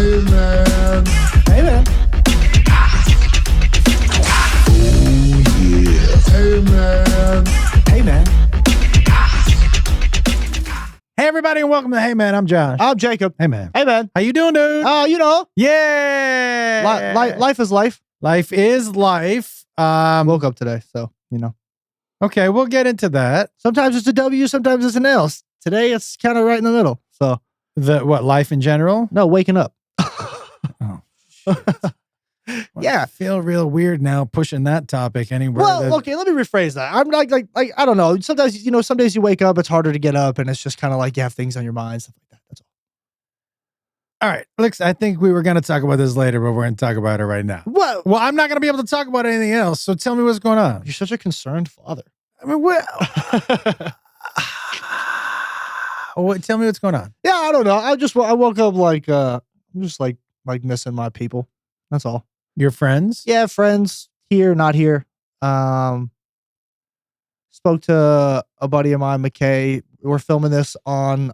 Hey man. Hey man. Hey man. Hey man. Hey everybody, and welcome to Hey Man. I'm Josh. I'm Jacob. Hey man. Hey man. How you doing, dude? You know, Yeah. life is life. Life is life. Woke up today, so you know. Okay, we'll get into that. Sometimes it's a W, sometimes it's an L. Today it's kind of right in the middle. So Life in general? no, waking up. Oh. Well, Yeah. I feel real weird now pushing that topic anywhere. Well, okay, let me rephrase that. I'm like I don't know. Sometimes, you know, some days you wake up, it's harder to get up, and it's just kind of like you have things on your mind, stuff like that. That's all. All right, Lex, I think we were going to talk about this later, but we're going to talk about it right now. Well, Well, I'm not going to be able to talk about anything else, so tell me what's going on. you're such a concerned father. I mean, tell me what's going on. Yeah, I don't know. I woke up like I'm just like missing my people. That's all. Your friends? Yeah, friends here, not here. Spoke to a buddy of mine, McKay. We're filming this on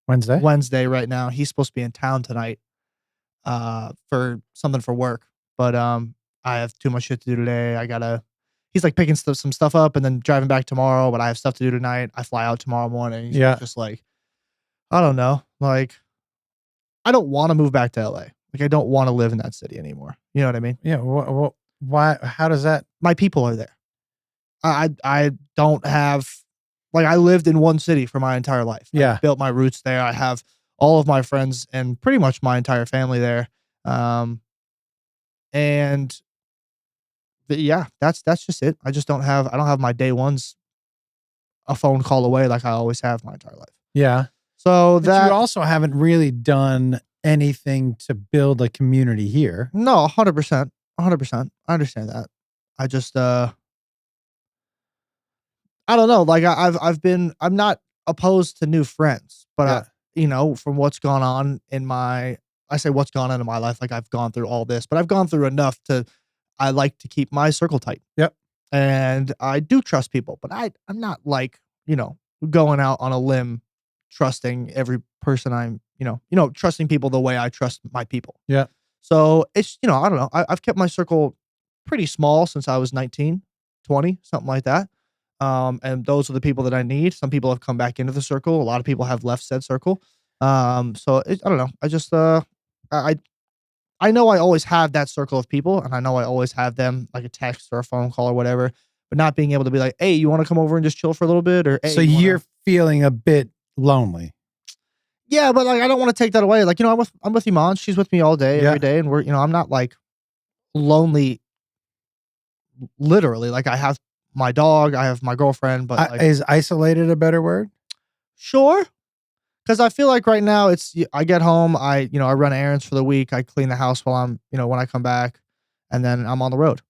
Wednesday? Wednesday right now. He's supposed to be in town tonight for something for work. But I have too much shit to do today. He's like picking some stuff up and then driving back tomorrow, but I have stuff to do tonight. I fly out tomorrow morning. So Yeah. just like, I don't know. Like, I don't want to move back to LA. Like, I don't want to live in that city anymore. You know what I mean? Yeah. Why? How does that? My people are there. I don't have, like, I lived in one city for my entire life. Yeah. I built my roots there. I have all of my friends and pretty much my entire family there. Yeah, that's just it. I don't have my day ones a phone call away like I always have my entire life. Yeah. So But you also haven't really done anything to build a community here. no, 100%. 100%. I understand that. I just I don't know. Like I'm not opposed to new friends, but you know, from what's gone on in I say what's gone on in my life, like I've gone through all this, but I've gone through enough I like to keep my circle tight. Yep. And I do trust people, but I'm not like, you know, going out on a limb, trusting every person trusting people the way I trust my people. Yeah. So it's, you know, I don't know. I've kept my circle pretty small since I was 19, 20, something like that. And those are the people that I need. Some people have come back into the circle. A lot of people have left said circle. I don't know. I just, I know I always have that circle of people, and I know I always have them like a text or a phone call or whatever, but not being able to be like, hey, you want to come over and just chill for a little bit? Or hey, So you're feeling a bit lonely. yeah, but like I don't want to take that away. Like, you know, I'm with Maaan. She's with me all day, every day, and we're, you know, I'm not like lonely. Literally, like I have my dog, I have my girlfriend, but like, Is isolated a better word? sure. Because I feel like right now I get home, I run errands for the week, I clean the house while I'm, when I come back, and then I'm on the road.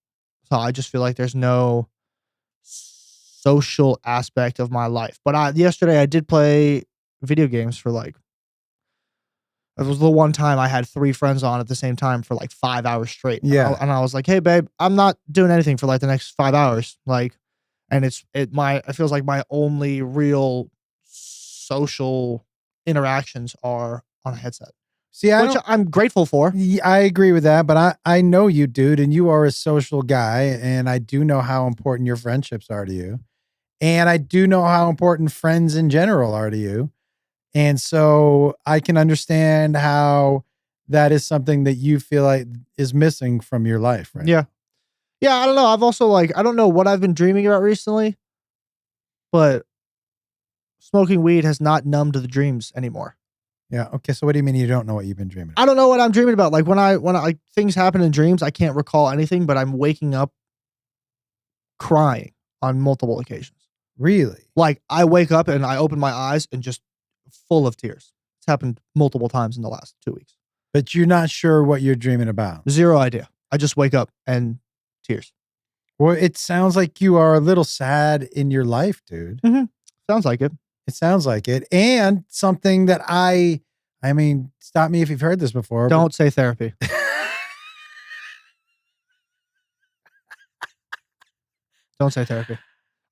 So I just feel like there's no social aspect of my life. But yesterday I did play video games for like, it was the one time I had 3 friends on at the same time for like 5 hours straight. Yeah. And I was like, hey babe, I'm not doing anything for like the next 5 hours. Like, and it feels like my only real social interactions are on a headset. See, Which I'm grateful for. I agree with that, but I know you, dude, and you are a social guy, and I do know how important your friendships are to you. And I do know how important friends in general are to you. And so I can understand how that is something that you feel like is missing from your life, right? Yeah. Yeah, I don't know. I've also I don't know what I've been dreaming about recently, but smoking weed has not numbed the dreams anymore. Yeah. Okay. So what do you mean you don't know what you've been dreaming about? I don't know what I'm dreaming about. Like when I things happen in dreams, I can't recall anything, but I'm waking up crying on multiple occasions. Really? Like I wake up and I open my eyes and just full of tears. It's happened multiple times in the last 2 weeks. But you're not sure what you're dreaming about. Zero idea. I just wake up and tears. Well, it sounds like you are a little sad in your life, dude. Mm-hmm. Sounds like it. It sounds like it. And something that I mean, stop me if you've heard this before. Don't say therapy. Don't say therapy.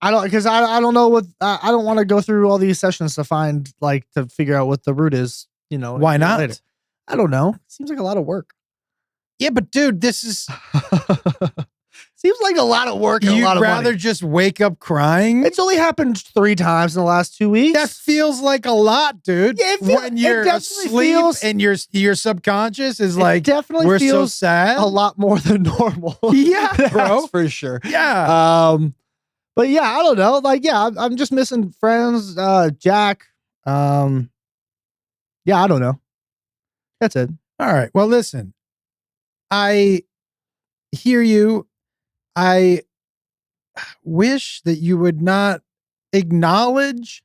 I don't know what, I don't want to go through all these sessions to figure out what the root is, Why not? later. I don't know. Seems like a lot of work. Yeah, but dude, this is Seems like a lot of work and a you'd lot of rather money. just wake up crying. It's only happened 3 times in the last 2 weeks. That feels like a lot, dude. Yeah, when you're it definitely asleep feels, and your subconscious is it like, definitely we're so feels sad. a lot more than normal. Yeah, bro. That's for sure. Yeah. But yeah, I don't know. Like, yeah, I'm just missing friends. Jack. Yeah, I don't know. That's it. All right. Well, listen, I hear you. I wish that you would not acknowledge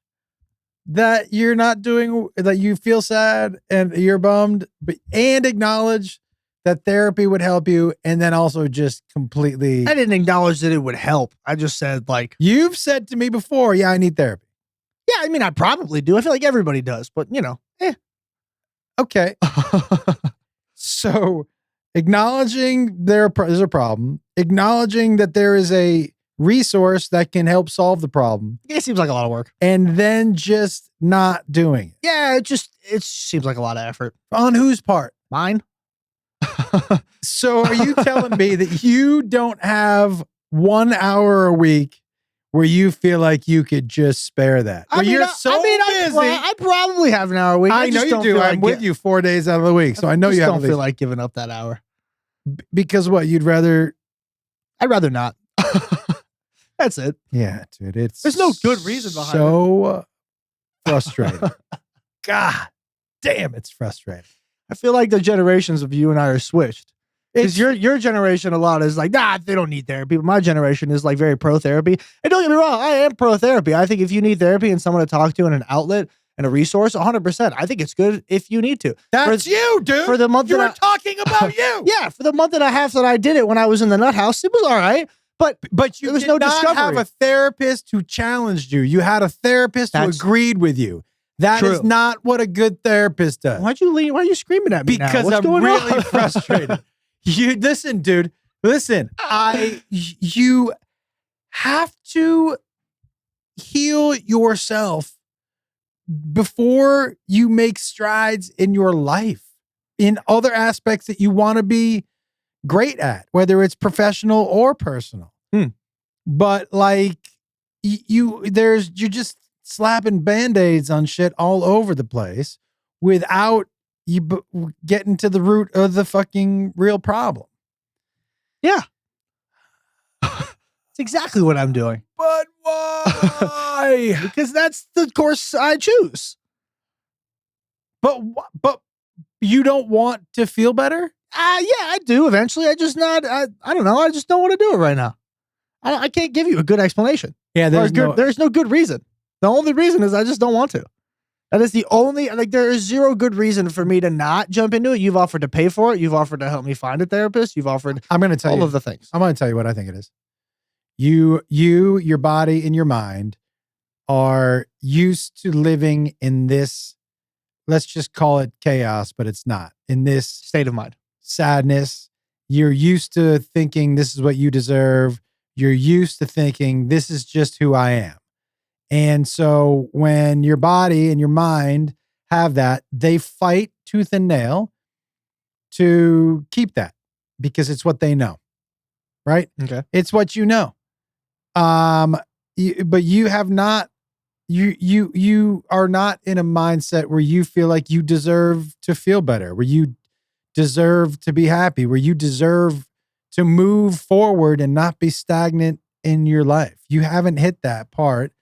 that you're not doing, that you feel sad and you're bummed, and acknowledge that therapy would help you. And then also just completely. I didn't acknowledge that it would help. I just said, like, You've said to me before, yeah, I need therapy. yeah, I mean, I probably do. I feel like everybody does, but you know, Okay. So acknowledging there's a problem, acknowledging that there is a resource that can help solve the problem, it seems like a lot of work. and then just not doing it. Yeah, it seems like a lot of effort. On whose part? Mine. So are you telling me that you don't have 1 hour a week where you feel like you could just spare that? Where you're so busy. I probably have an hour a week. I know just you don't do. feel I'm like with you 4 days out of the week, so I know just you have don't feel like giving up that hour. because what you'd rather. I'd rather not. That's it. Yeah, dude. There's no good reason behind so frustrating. God damn, it's frustrating. I feel like the generations of you and I are switched. Because your generation a lot is like, nah, they don't need therapy. But my generation is like very pro therapy. And don't get me wrong, I am pro therapy. I think if you need therapy and someone to talk to and an outlet and a resource, 100%. I think it's good if you need to. That's you, dude. For the month you that were talking about you. Yeah, for the month and a half that I did it when I was in the nut house, it was all right. But you there was did no not discovery. have a therapist who challenged you. You had a therapist who agreed with you. That is True. not what a good therapist does. Why are you screaming at me now? Because What's I'm going really on? frustrated. You listen, dude. Listen, you have to heal yourself before you make strides in your life, in other aspects that you want to be great at, whether it's professional or personal. But like you're just slapping band-aids on shit all over the place without you getting to the root of the fucking real problem. Yeah. It's exactly what I'm doing. But why? Because that's the course I choose. But you don't want to feel better? Yeah, I do eventually. I don't know. I just don't want to do it right now. I can't give you a good explanation. Yeah, there's no good reason. The only reason is I just don't want to. That is the only, like, there is zero good reason for me to not jump into it. You've offered to pay for it. You've offered to help me find a therapist. You've offered I'm going to tell all you of the things. I'm going to tell you what I think it is. Your body and your mind are used to living in this, let's just call it chaos, but it's not. In this State of mind. Sadness. You're used to thinking this is what you deserve. You're used to thinking this is just who I am. And so when your body and your mind have that, they fight tooth and nail to keep that because it's what they know. Right? Okay. It's what you know. But you have not, you are not in a mindset where you feel like you deserve to feel better, where you deserve to be happy, where you deserve to move forward and not be stagnant in your life. You haven't hit that part.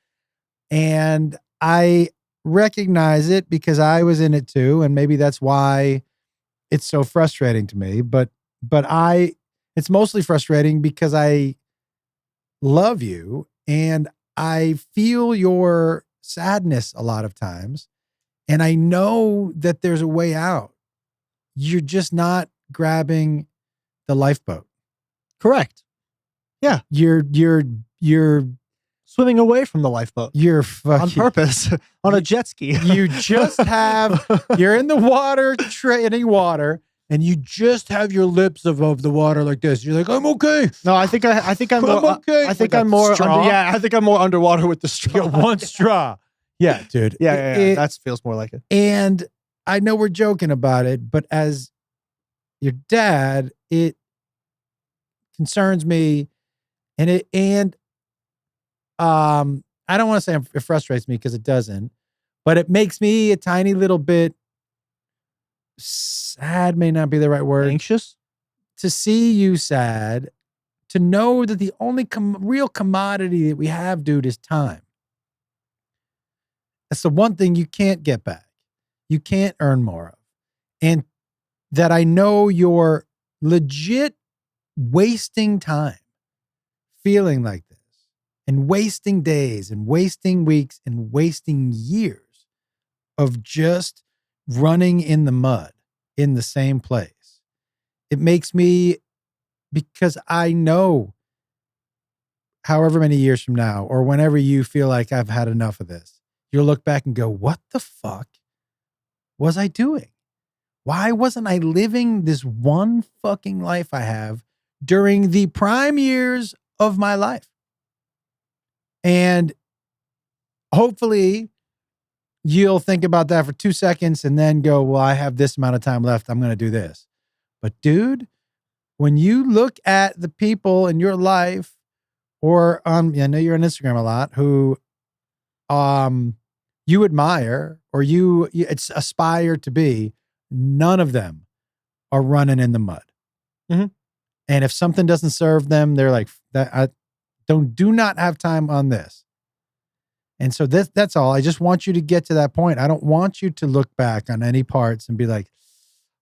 And I recognize it because I was in it too. And maybe that's why it's so frustrating to me. But it's mostly frustrating because I love you and I feel your sadness a lot of times. And I know that there's a way out. You're just not grabbing the lifeboat. Correct. Yeah. You're Swimming away from the lifeboat. You're fucking on purpose on a jet ski. You just you're in the water, treading water, and you just have your lips above the water like this. You're like, I'm okay. No, I think I'm more okay. I think Like I'm more straw? I think I'm more underwater with the straw. You got one straw. Yeah, dude. Yeah. That feels more like it. And I know we're joking about it, but as your dad, it concerns me, I don't want to say it frustrates me because it doesn't, but it makes me a tiny little bit sad, may not be the right word, Anxious? to see you sad, to know that the only real commodity that we have, dude, is time. That's the one thing you can't get back. You can't earn more of. And that I know you're legit wasting time feeling like this and wasting days and wasting weeks and wasting years of just running in the mud in the same place. It makes me, because I know however many years from now or whenever you feel like I've had enough of this, you'll look back and go, what the fuck was I doing? Why wasn't I living this one fucking life I have during the prime years of my life? And hopefully you'll think about that for 2 seconds and then go, well, I have this amount of time left. I'm going to do this. But dude, when you look at the people in your life, or I know you're on Instagram a lot, who you admire or you aspire to be, none of them are running in the mud. Mm-hmm. And if something doesn't serve them, they're like, I do not have time on this. And so that's all. I just want you to get to that point. I don't want you to look back on any parts and be like,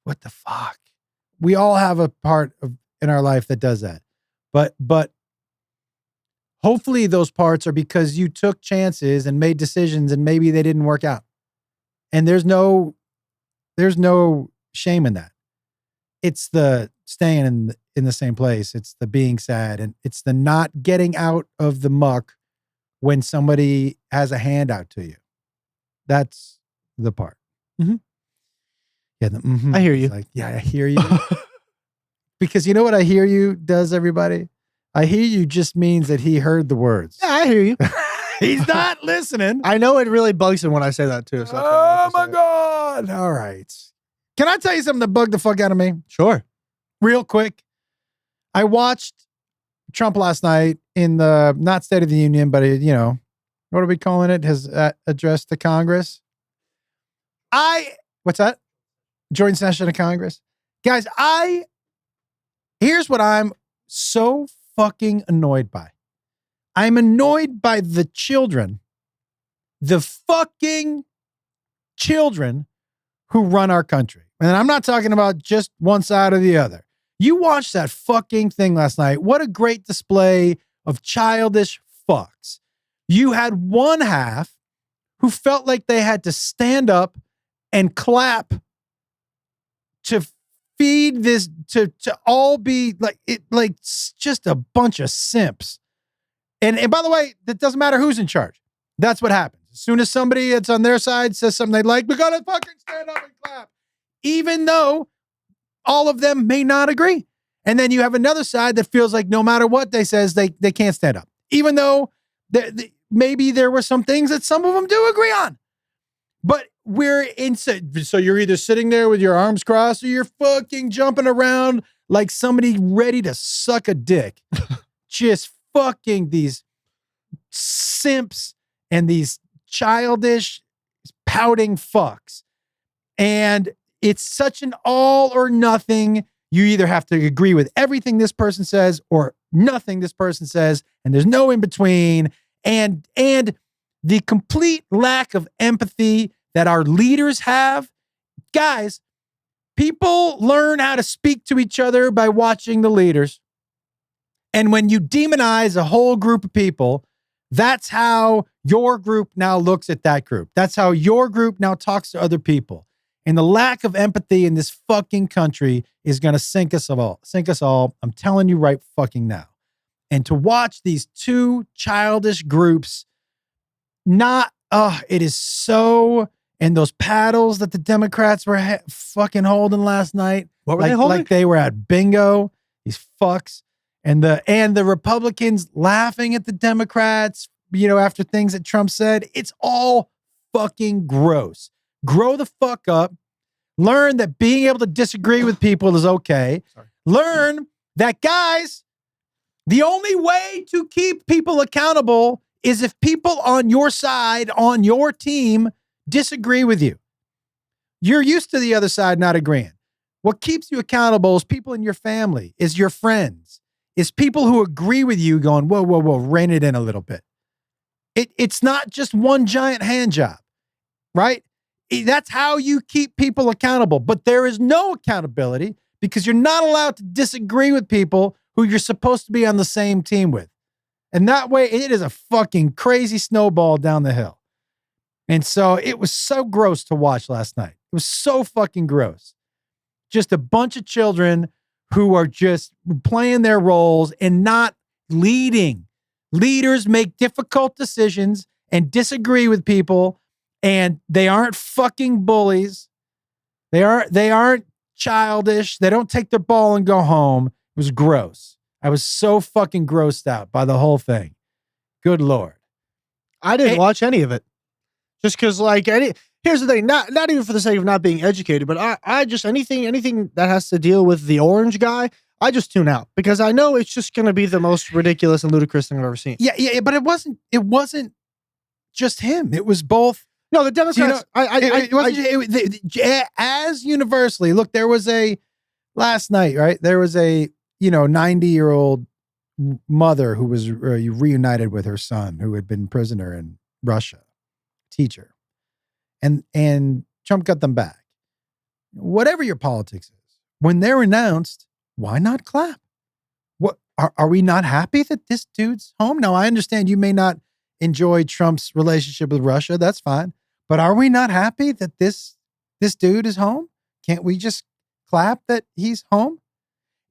what the fuck? We all have a part in our life that does that. But hopefully those parts are because you took chances and made decisions and maybe they didn't work out. And there's no shame in that. It's the staying in the same place. It's the being sad, and it's the not getting out of the muck when somebody has a handout to you. That's the part. Mm-hmm. Yeah, I hear you. Like, yeah, I hear you. Because you know what I hear you does, everybody? I hear you just means that he heard the words. Yeah, I hear you. He's not listening. I know it really bugs him when I say that too. So oh my God. All right. Can I tell you something that bugged the fuck out of me? Sure. Real quick. I watched Trump last night in the, not State of the Union, but what are we calling it? His address to Congress. What's that? Joint session of Congress. Guys, here's what I'm so fucking annoyed by. I'm annoyed by the fucking children who run our country. And I'm not talking about just one side or the other. You watched that fucking thing last night. What a great display of childish fucks. You had one half who felt like they had to stand up and clap to feed this, to all be like just a bunch of simps. And by the way, that doesn't matter who's in charge. That's what happens. As soon as somebody that's on their side says something they like, we gotta fucking stand up and clap. Even though all of them may not agree. And then you have another side that feels like no matter what they says, they can't stand up. Even though maybe there were some things that some of them do agree on. But so you're either sitting there with your arms crossed or you're fucking jumping around like somebody ready to suck a dick. Just fucking these simps and these childish pouting fucks. And it's such an all or nothing. You either have to agree with everything this person says or nothing this person says, and there's no in between. And the complete lack of empathy that our leaders have. Guys, people learn how to speak to each other by watching the leaders. And when you demonize a whole group of people, that's how your group now looks at that group. That's how your group now talks to other people. And the lack of empathy in this fucking country is going to sink us all. I'm telling you right fucking now. And to watch these two childish groups, it is so, and those paddles that the Democrats were fucking holding last night. What were they holding? Like they were at bingo, these fucks. And the Republicans laughing at the Democrats, after things that Trump said. It's all fucking gross. Grow the fuck up. Learn that being able to disagree with people is okay. Sorry. Learn that, guys, the only way to keep people accountable is if people on your side, on your team, disagree with you. You're used to the other side not agreeing. What keeps you accountable is people in your family, is your friends, is people who agree with you going, whoa, whoa, whoa, rein it in a little bit. It's not just one giant hand job, right? That's how you keep people accountable. But there is no accountability because you're not allowed to disagree with people who you're supposed to be on the same team with. And that way, it is a fucking crazy snowball down the hill. And so it was so gross to watch last night. It was so fucking gross. Just a bunch of children who are just playing their roles and not leading. Leaders make difficult decisions and disagree with people, and they aren't fucking bullies. They aren't childish. They don't take their ball and go home. It was gross. I was so fucking grossed out by the whole thing. Good Lord. I didn't watch any of it. Just because, like, here's the thing, not even for the sake of not being educated, but I just, anything that has to deal with the orange guy, I just tune out because I know it's just going to be the most ridiculous and ludicrous thing I've ever seen. Yeah, but it wasn't just him. It was both. No, the Democrats, as universally, look, there was last night, right? There was a 90-year-old mother who was reunited with her son who had been prisoner in Russia, teacher. And Trump got them back. Whatever your politics is, when they're announced, why not clap? What are we not happy that this dude's home? Now, I understand you may not enjoy Trump's relationship with Russia. That's fine. But are we not happy that this dude is home? Can't we just clap that he's home?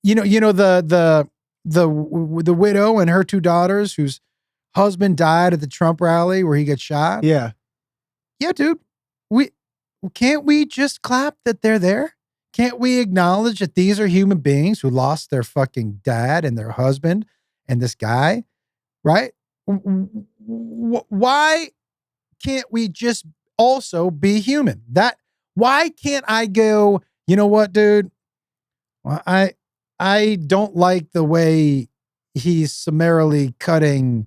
The widow and her two daughters whose husband died at the Trump rally where he got shot. Yeah, dude. Can't we just clap that they're there? Can't we acknowledge that these are human beings who lost their fucking dad and their husband and this guy, right? Why can't we just also be human? Why can't I go, you know what, dude? Well, I don't like the way he's summarily cutting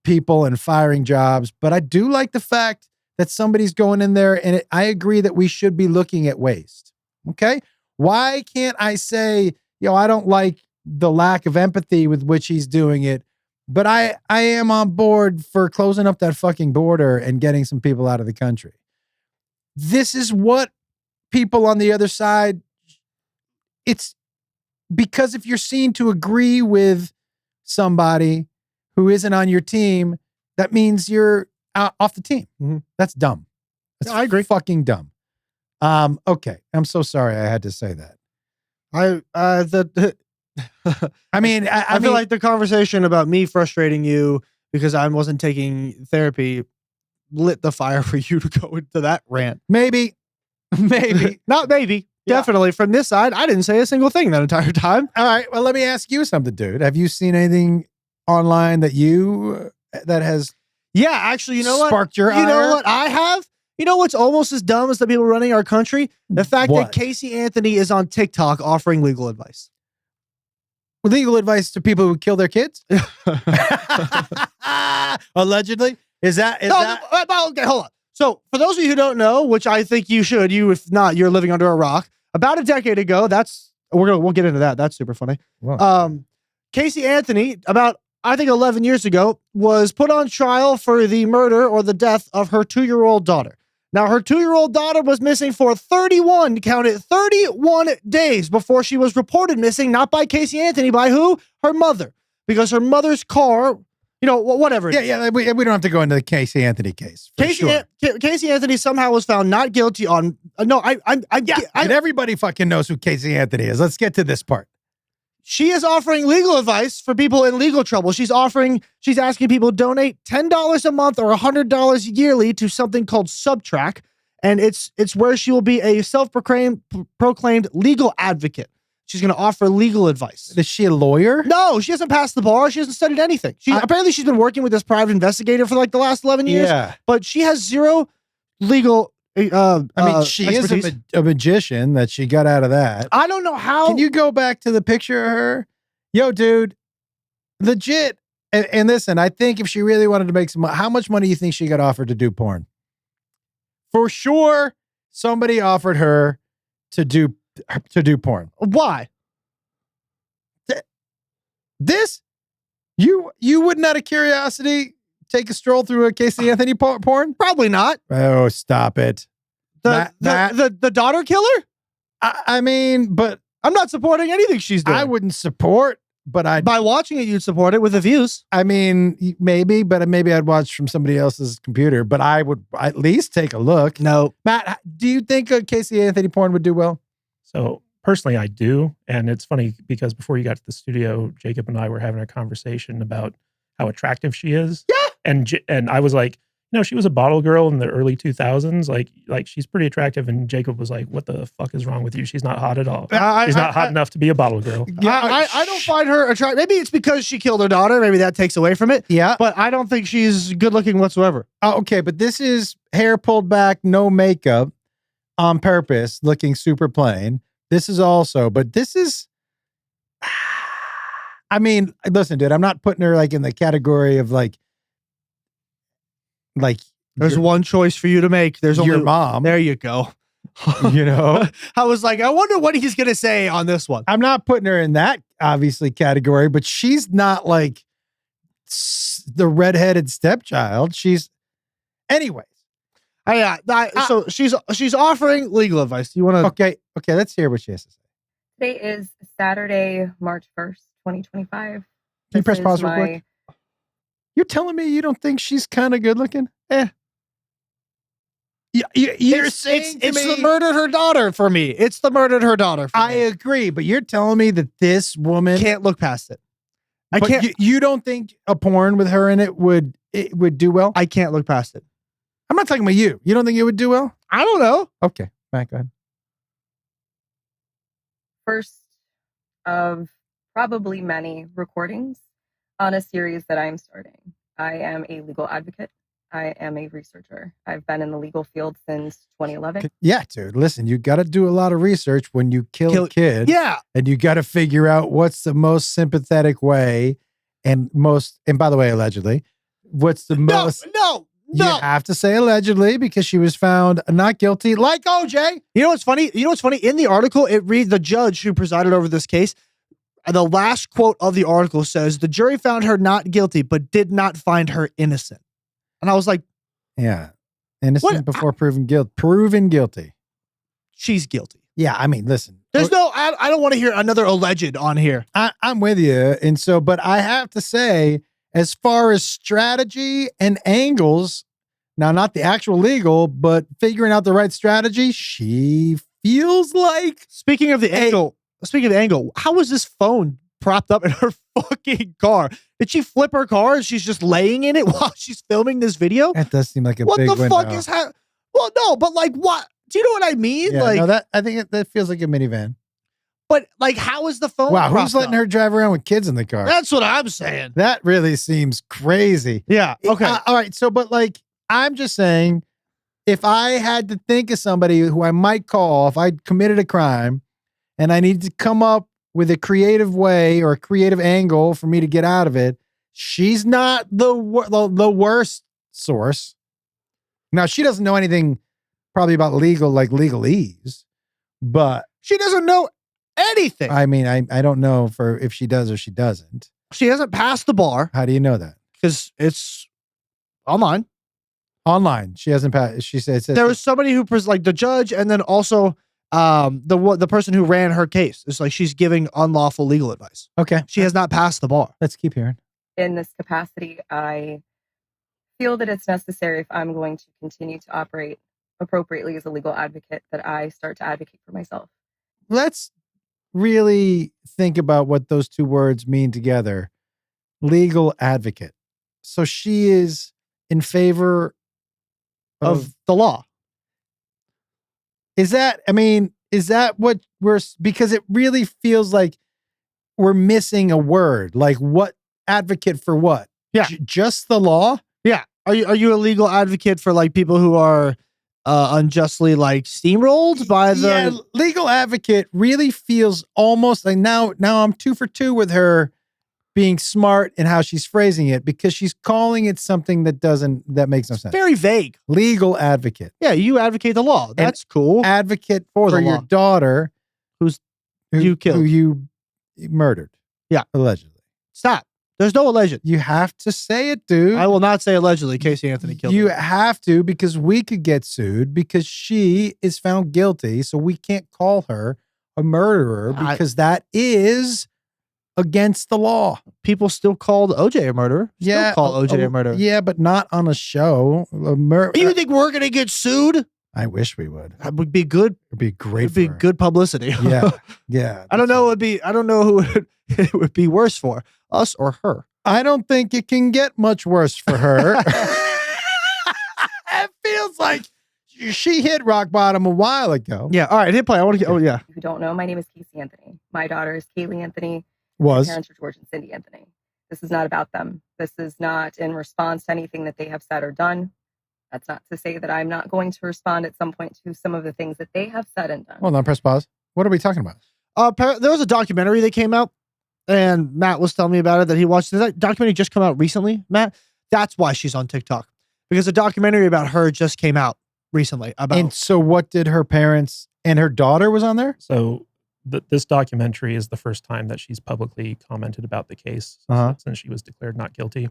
people and firing jobs, but I do like the fact that somebody's going in there, and I agree that we should be looking at waste. Okay? Why can't I say, I don't like the lack of empathy with which he's doing it, but I am on board for closing up that fucking border and getting some people out of the country. This is what people on the other side, it's because if you're seen to agree with somebody who isn't on your team, that means you're off the team. Mm-hmm. That's dumb. That's I agree. Fucking dumb. Okay. I'm so sorry I had to say that. I feel like the conversation about me frustrating you because I wasn't taking therapy lit the fire for you to go into that rant. Maybe. Not maybe. Yeah. Definitely from this side, I didn't say a single thing that entire time. All right. Well, let me ask you something, dude. Have you seen anything online that has actually, you know what? Sparked your ire? You know what I have? You know what's almost as dumb as the people running our country? The fact that Casey Anthony is on TikTok offering legal advice. Legal advice to people who kill their kids? Allegedly? Okay, hold on. So for those of you who don't know, which I think you should, if not, you're living under a rock. About a decade ago, we'll get into that. That's super funny. Wow. Casey Anthony, about I think 11 years ago, was put on trial for the murder or the death of her 2-year-old daughter. Now, her 2-year-old daughter was missing for 31 days before she was reported missing, not by Casey Anthony, by who? Her mother. Because her mother's car, whatever. Yeah, we don't have to go into the Casey Anthony case. Casey Anthony somehow was found not guilty on, and everybody fucking knows who Casey Anthony is. Let's get to this part. She is offering legal advice for people in legal trouble. She's asking people to donate $10 a month or $100 yearly to something called Subtrack. And it's where she will be a self-proclaimed legal advocate. She's going to offer legal advice. Is she a lawyer? No, she hasn't passed the bar. She hasn't studied anything. Apparently she's been working with this private investigator for like the last 11 years. Yeah. But she has zero legal I mean, she expertise. is a magician that she got out of that. I don't know how. Can you go back to the picture of her? Yo, dude, legit. And listen, I think if she really wanted to make some, how much money do you think she got offered to do porn? For sure, somebody offered her to do porn. Why? This, you wouldn't out of curiosity take a stroll through a Casey Anthony porn? Probably not. Oh, stop it. The daughter killer? I mean, but I'm not supporting anything she's doing. I wouldn't support, but by watching it, you'd support it with the views. I mean, maybe, but maybe I'd watch from somebody else's computer, but I would at least take a look. No. Matt, do you think a Casey Anthony porn would do well? So personally, I do. And it's funny because before you got to the studio, Jacob and I were having a conversation about how attractive she is. Yeah. And I was like, she was a bottle girl in the early 2000s. Like she's pretty attractive. And Jacob was like, what the fuck is wrong with you? She's not hot at all. She's not hot enough to be a bottle girl. Yeah, I don't find her attractive. Maybe it's because she killed her daughter. Maybe that takes away from it. Yeah. But I don't think she's good looking whatsoever. Okay, but this is hair pulled back, no makeup, on purpose, looking super plain. This is also, but this is, I mean, listen, dude, I'm not putting her like in the category of like there's one choice for you to make. There's your only mom. There you go. You know, I was like, I wonder what he's gonna say on this one. I'm not putting her in that obviously category, but she's not like the redheaded stepchild. She's, anyways. So she's offering legal advice. You want to? Okay. Let's hear what she has to say. Today is Saturday, March 1st, 2025. Can you press pause real quick? You're telling me you don't think she's kind of good looking? You're saying it's the murdered her daughter for me. It's the murdered her daughter. For I me. agree, but you're telling me that this woman Can't look past it. I but can't. You don't think a porn with her in it would do well? I can't look past it. I'm not talking about you. You don't think it would do well? I don't know. Okay, Matt, go ahead. First of probably many recordings on a series that I'm starting. I am a legal advocate. I am a researcher. I've been in the legal field since 2011. Yeah, dude. Listen, you got to do a lot of research when you kill a kid. Yeah. And you got to figure out what's the most sympathetic way and by the way, allegedly, what's the most. No. You have to say allegedly because she was found not guilty, like OJ. You know what's funny? In the article, it reads the judge who presided over this case. The last quote of the article says, the jury found her not guilty, but did not find her innocent. And I was like, yeah, innocent before proven guilty. She's guilty. Yeah, I mean, listen. There's I don't want to hear another alleged on here. I'm with you. And so, but I have to say, as far as strategy and angles, now not the actual legal, but figuring out the right strategy, she feels like. Speaking of the angle, how was this phone propped up in her fucking car? Did she flip her car and she's just laying in it while she's filming this video? That does seem like a what big the window. fuck is happening? Well, no, but like what? Do you know what I mean? Yeah, like, no, I think that feels like a minivan. But like, how is the phone? Wow, who's propped letting up? her drive around with kids in the car? That's what I'm saying. That really seems crazy. Yeah. Okay. All right. So, but like, I'm just saying, if I had to think of somebody who I might call if I committed a crime and I needed to come up with a creative way or a creative angle for me to get out of it, she's not the worst source. Now, she doesn't know anything probably about legalese, but she doesn't know anything. I mean, I don't know if she does or she doesn't. She hasn't passed the bar. How do you know that? Because it's online. Online. She hasn't passed. She said there was somebody who like the judge, and then also the person who ran her case. It's like she's giving unlawful legal advice. Okay. She has not passed the bar. Let's keep hearing. In this capacity, I feel that it's necessary if I'm going to continue to operate appropriately as a legal advocate that I start to advocate for myself. Let's really think about what those two words mean together. Legal advocate. So she is in favor of the law. Is that what because it really feels like we're missing a word. Like what advocate for what? Yeah. Just the law? Yeah. Are you a legal advocate for like people who are unjustly like steamrolled by the legal advocate really feels almost like now I'm 2 for 2 with her being smart in how she's phrasing it, because she's calling it something that makes no sense. very vague. Legal advocate. Yeah, you advocate the law. That's cool. Advocate for your law. daughter who you killed. who you murdered. Yeah. Allegedly. Stop. There's no alleged. You have to say it, dude. I will not say allegedly. Casey Anthony killed You her. have to, because we could get sued because she is found guilty. So we can't call her a murderer because that is against the law. People still called OJ a murderer. Still call OJ a murderer. Yeah, but not on a show. Do you think we're gonna get sued? I wish we would. That would be good. It'd be great. It'd be good publicity. Yeah, yeah. I don't know. I don't know who it would be worse for, us or her. I don't think it can get much worse for her. It feels like she hit rock bottom a while ago. Yeah. All right. Hit play. I want to get. Oh yeah. If you don't know, my name is Casey Anthony. My daughter is Kaylee Anthony. Was. My parents are George and Cindy Anthony. This is not about them. This is not in response to anything that they have said or done. That's not to say that I'm not going to respond at some point to some of the things that they have said and done. Hold on, press pause. What are we talking about? There was a documentary that came out, and Matt was telling me about it that he watched. Did that documentary just come out recently, Matt? That's why she's on TikTok, because a documentary about her just came out recently. And so what did her parents and her daughter was on there? So this documentary is the first time that she's publicly commented about the case since she was declared not guilty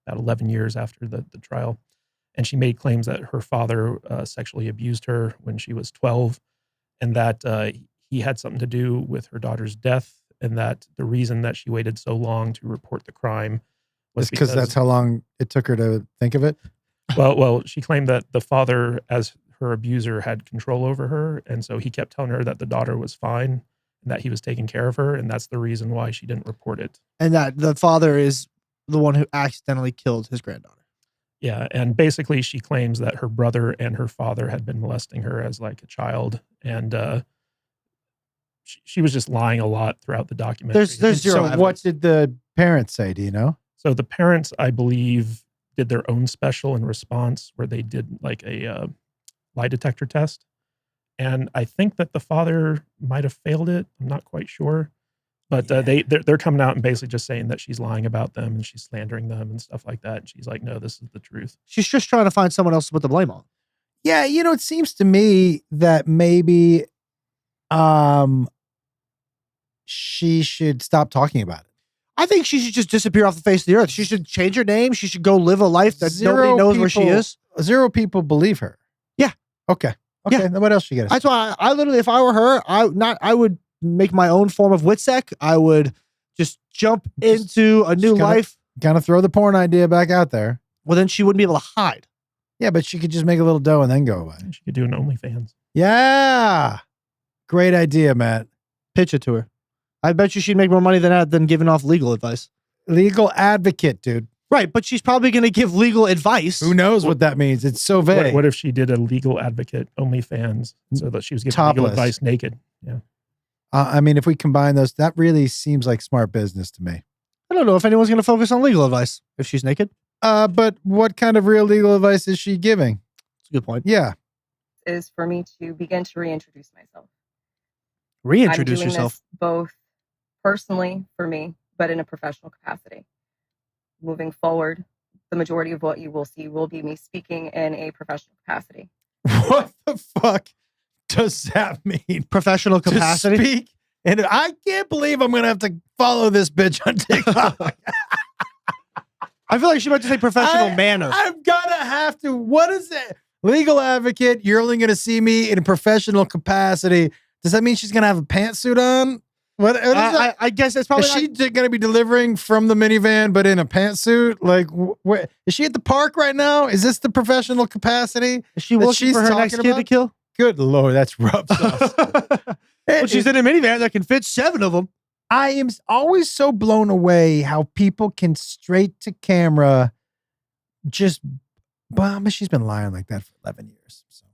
about 11 years after the trial. And she made claims that her father sexually abused her when she was 12, and that he had something to do with her daughter's death, and that the reason that she waited so long to report the crime was because that's how long it took her to think of it. Well, she claimed that the father, as her abuser, had control over her, and so he kept telling her that the daughter was fine and that he was taking care of her, and that's the reason why she didn't report it. And that the father is the one who accidentally killed his granddaughter. Yeah, and basically she claims that her brother and her father had been molesting her as like a child, and she was just lying a lot throughout the documentary. There's zero evidence. What did the parents say? Do you know? So the parents, I believe, did their own special in response where they did like a lie detector test. And I think that the father might have failed it. I'm not quite sure. But they're coming out and basically just saying that she's lying about them and she's slandering them and stuff like that. And she's like, no, this is the truth. She's just trying to find someone else to put the blame on. Yeah, it seems to me that maybe she should stop talking about it. I think she should just disappear off the face of the earth. She should change her name. She should go live a life that nobody knows where she is. 0 people believe her. Yeah. Okay. Yeah. Then what else you got? That's why I literally, if I were her, I would make my own form of WITSEC. I would just jump into a new life. Kind of throw the porn idea back out there. Well, then she wouldn't be able to hide. Yeah, but she could just make a little dough and then go away. She could do an OnlyFans. Yeah. Great idea, Matt. Pitch it to her. I bet you she'd make more money than giving off legal advice. Legal advocate, dude. Right, but she's probably going to give legal advice. Who knows what that means? It's so vague. What if she did a legal advocate OnlyFans so that she was giving legal advice naked? Yeah. I mean, if we combine those, that really seems like smart business to me. I don't know if anyone's going to focus on legal advice if she's naked. But what kind of real legal advice is she giving? That's a good point. Yeah. Is for me to begin to reintroduce myself. Reintroduce I'm doing yourself. This both personally for me, but in a professional capacity. Moving forward, the majority of what you will see will be me speaking in a professional capacity. What the fuck does that mean? Professional capacity? To speak? And I can't believe I'm going to have to follow this bitch on TikTok. I feel like she might just say professional manner. I'm going to have to. What is it? Legal advocate. You're only going to see me in a professional capacity. Does that mean she's going to have a pantsuit on? What is that? I guess it's probably. Is she going to be delivering from the minivan, but in a pantsuit? Like, where is she at the park right now? Is this the professional capacity? Is she looking for her next kid to kill? Good Lord, that's rough sauce. Well, she's in a minivan that can fit 7 of them. I am always so blown away how people can straight to camera just. But she's been lying like that for 11 years, so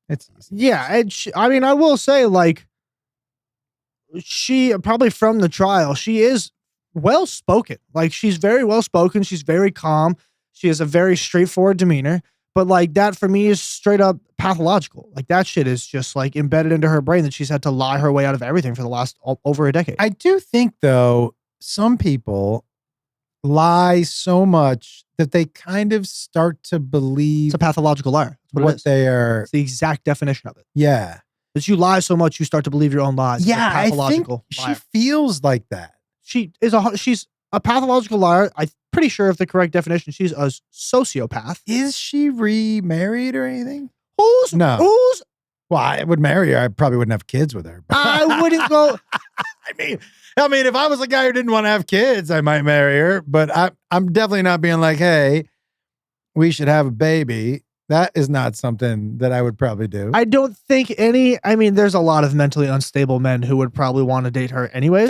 it's easy. Yeah, and I mean, I will say, like, she probably from the trial, she is well spoken. Like, she's very well spoken. She's very calm. She has a very straightforward demeanor. But like that for me is straight up pathological. Like that shit is just like embedded into her brain that she's had to lie her way out of everything for the last over a decade. I do think though, some people lie so much that they kind of start to believe It's a pathological liar. That's what it what is. they are. It's the exact definition of it. Yeah. That you lie so much you start to believe your own lies. It's a Yeah. I think pathological she liar. feels like that. She's a pathological liar. I'm pretty sure if the correct definition, she's a sociopath. Is she remarried or anything? Who's Well, I would marry her. I probably wouldn't have kids with her. I wouldn't go. I mean, if I was a guy who didn't want to have kids, I might marry her. But I'm definitely not being like, hey, we should have a baby. That is not something that I would probably do. I don't think any. I mean, there's a lot of mentally unstable men who would probably want to date her anyways.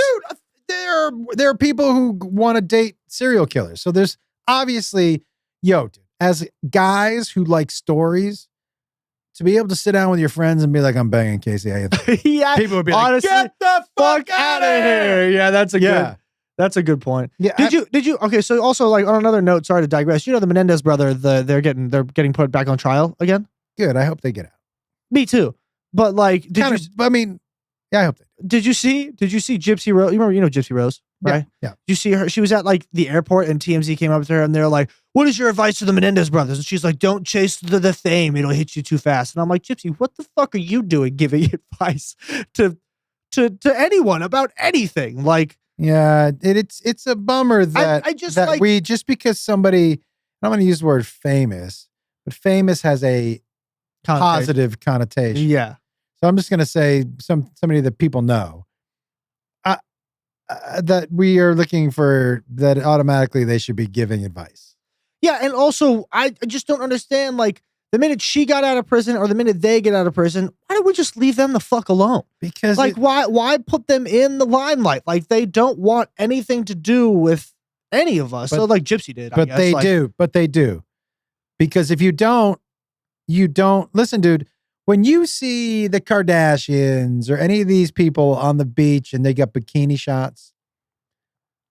Dude, there are people who want to date serial killers. So there's obviously, dude, as guys who like stories, to be able to sit down with your friends and be like, I'm banging Casey. Yeah, People would be honestly, like, get the fuck out of here. Yeah, that's a good point. Yeah. Did you? Okay, so also like on another note, sorry to digress. You know the Menendez brother, they're getting put back on trial again. Good. I hope they get out. Me too. But like, I hope they did you see Gypsy Rose? You know Gypsy Rose, right? Yeah. Did you see her? She was at like the airport and TMZ came up to her and they're like, what is your advice to the Menendez brothers? And she's like, don't chase the fame. It'll hit you too fast. And I'm like, Gypsy, what the fuck are you doing giving advice to anyone about anything? Like, yeah, it's a bummer that I just that like, just because somebody, I'm going to use the word famous, but famous has a positive connotation. Yeah. So I'm just going to say somebody that people know that we are looking for, that automatically they should be giving advice. Yeah. And also, I just don't understand, like, the minute she got out of prison or the minute they get out of prison, why don't we just leave them the fuck alone? Because like, why put them in the limelight? Like, they don't want anything to do with any of us. So like Gypsy did, I guess. But they do. Because if you don't listen, dude, when you see the Kardashians or any of these people on the beach and they got bikini shots,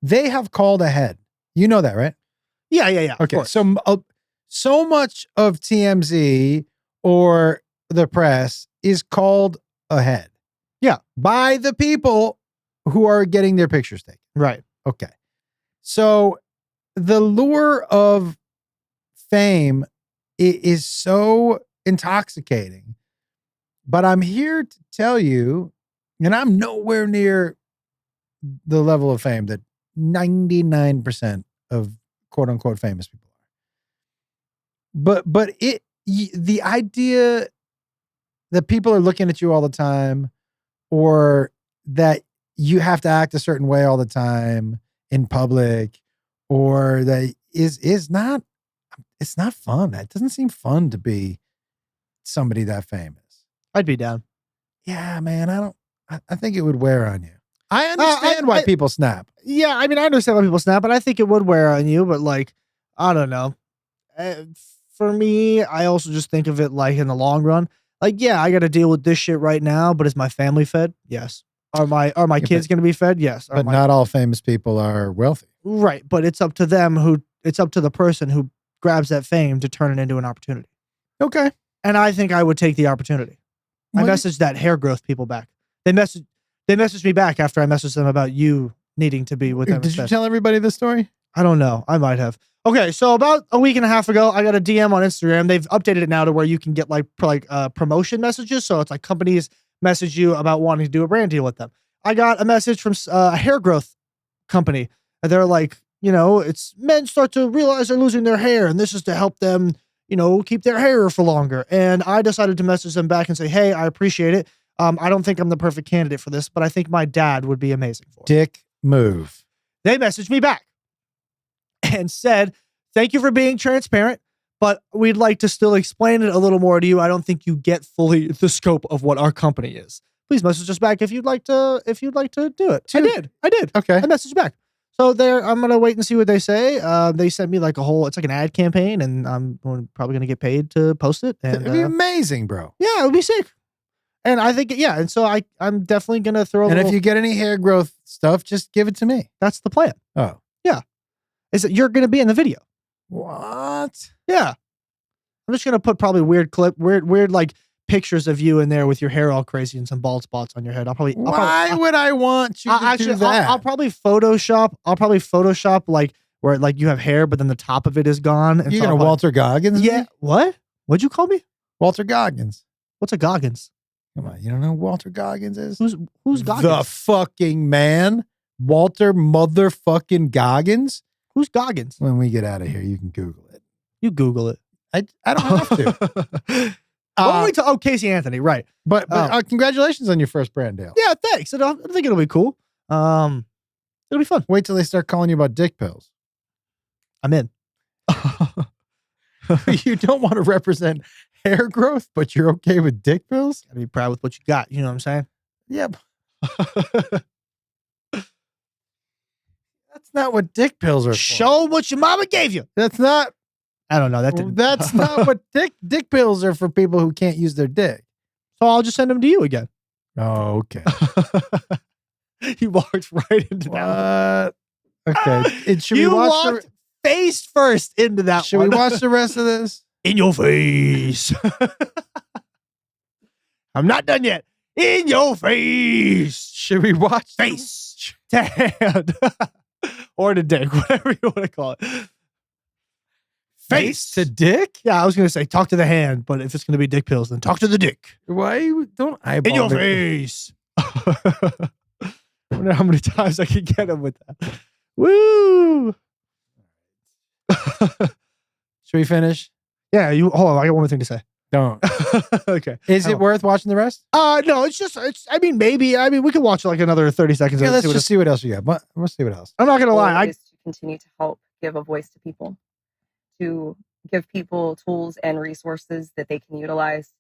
they have called ahead. You know that, right? Yeah. Okay. So much of TMZ or the press is called ahead. Yeah. By the people who are getting their pictures taken. Right. Okay. So the lure of fame is so intoxicating. But I'm here to tell you, and I'm nowhere near the level of fame that 99% of quote unquote famous people are. But the idea that people are looking at you all the time, or that you have to act a certain way all the time in public, or that is not, it's not fun. It doesn't seem fun to be somebody that famous. I'd be down. Yeah, man. I think it would wear on you. I understand why people snap. Yeah, I mean, I understand why people snap, but I think it would wear on you. But like, I don't know. For me, I also just think of it like in the long run. Like, yeah, I got to deal with this shit right now, but is my family fed? Yes. Are my kids going to be fed? Yes. But not all famous people are wealthy. Right, but it's up to them it's up to the person who grabs that fame to turn it into an opportunity. Okay. And I think I would take the opportunity. I messaged that hair growth people back. They messaged me back after I messaged them about you needing to be with them. Did you tell everybody this story? I don't know. I might have. Okay, so about a week and a half ago, I got a DM on Instagram. They've updated it now to where you can get like promotion messages. So it's like companies message you about wanting to do a brand deal with them. I got a message from a hair growth company. And they're like, it's men start to realize they're losing their hair, and this is to help them, keep their hair for longer. And I decided to message them back and say, hey, I appreciate it. I don't think I'm the perfect candidate for this, but I think my dad would be amazing for it. Dick move. They messaged me back and said, thank you for being transparent, but we'd like to still explain it a little more to you. I don't think you get fully the scope of what our company is. Please message us back if you'd like to do it. Dude. I did. Okay. I messaged back. So I'm going to wait and see what they say. They sent me like it's like an ad campaign, and I'm probably going to get paid to post it. And it'd be amazing, bro. Yeah, it would be sick. And I think, yeah. And so I'm definitely going to throw if you get any hair growth stuff, just give it to me. That's the plan. Oh. Yeah. Is that you're going to be in the video. What? Yeah. I'm just gonna put probably weird like pictures of you in there with your hair all crazy and some bald spots on your head. Why would I want you to do that? I'll probably Photoshop like where like you have hair, but then the top of it is gone. And You're so gonna Walter Goggins? Yeah. Me? What? What'd you call me? Walter Goggins. What's a Goggins? Come on, you don't know who Walter Goggins is? Who's Goggins? The fucking man, Walter motherfucking Goggins. Who's Goggins? When we get out of here, you can Google it. You Google it. I don't have to. What were we oh, Casey Anthony, right? But congratulations on your first brand deal. Yeah, thanks. I think it'll be cool. It'll be fun. Wait till they start calling you about dick pills. I'm in. You don't want to represent hair growth, but you're okay with dick pills? Gotta be proud with what you got. You know what I'm saying? Yep. That's not what dick pills are for. Show 'em what your mama gave you. That's not. I don't know. That's not what dick pills are for people who can't use their dick. So I'll just send them to you again. Oh, okay. You walked right into that. Okay. Should you we watch walked face first into that Should one. we watch the rest of this? In your face. I'm not done yet. In your face. Should we watch face to hand or to dick, whatever you want to call it. Face to dick? Yeah, I was gonna say talk to the hand, but if it's gonna be dick pills, then talk to the dick. Why don't eyeball in your me? face? I wonder how many times I can get him with that. Woo! Should we finish? Yeah, you hold on. I got one more thing to say. Don't. Okay. Is it worth watching the rest? No, I mean, maybe. I mean, we could watch like another 30 seconds. Yeah, let's just see what else you got. We'll see what else. I'm not gonna lie. Is to continue to help give a voice to people, to give people tools and resources that they can utilize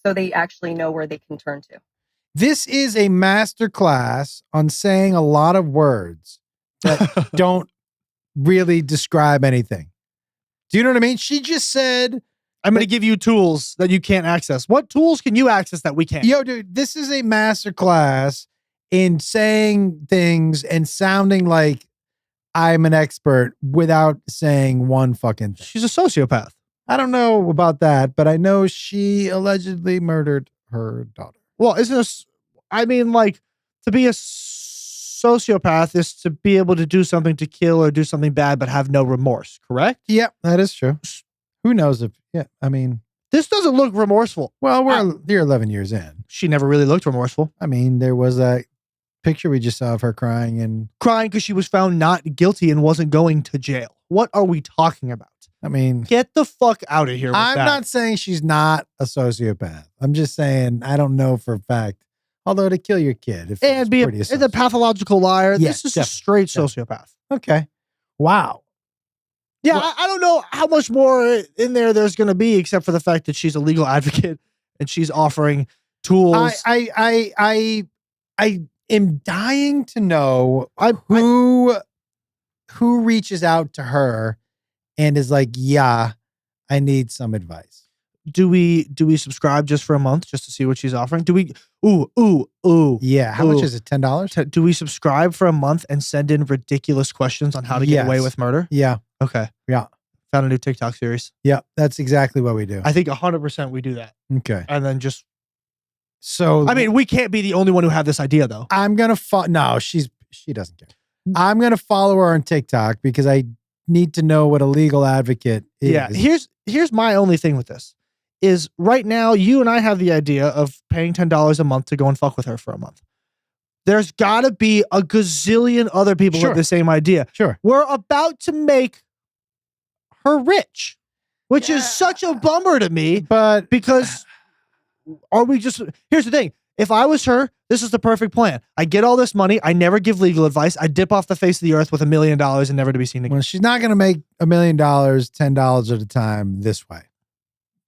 so they actually know where they can turn to. This is a master class on saying a lot of words that don't really describe anything. Do you know what I mean? She just said, I'm going to give you tools that you can't access. What tools can you access that we can't? Yo, dude, this is a master class in saying things and sounding like I'm an expert without saying one fucking thing. She's a sociopath. I don't know about that, but I know she allegedly murdered her daughter. Well, I mean, like, to be a sociopath is to be able to do something to kill or do something bad but have no remorse, correct? Yep, that is true. Who knows if, I mean. This doesn't look remorseful. Well, you're 11 years in. She never really looked remorseful. I mean, there was that picture we just saw of her crying and. Crying because she was found not guilty and wasn't going to jail. What are we talking about? I mean. Get the fuck out of here with I'm that. not saying she's not a sociopath. I'm just saying I don't know for a fact. Although to kill your kid. And be a pathological liar. Yeah, this is a straight sociopath. Okay. Wow. Yeah, well, I don't know how much more in there's going to be except for the fact that she's a legal advocate and she's offering tools. I am dying to know who reaches out to her and is like, yeah, I need some advice. Do we subscribe just for a month just to see what she's offering? Do we? Yeah. How much is it? $10? Do we subscribe for a month and send in ridiculous questions on how to get away with murder? Yeah. Okay. Yeah. Found a new TikTok series. Yeah. That's exactly what we do. I think 100% we do that. Okay. And then just. So. I mean, we can't be the only one who have this idea though. I'm going to no, she doesn't care. I'm going to follow her on TikTok because I need to know what a legal advocate is. Yeah. Here's my only thing with this. Is right now, you and I have the idea of paying $10 a month to go and fuck with her for a month. There's got to be a gazillion other people with the same idea. Sure. We're about to make her rich, which is such a bummer to me. But because here's the thing. If I was her, this is the perfect plan. I get all this money. I never give legal advice. I dip off the face of the earth with $1 million and never to be seen again. Well, she's not going to make $1 million, $10 at a time this way.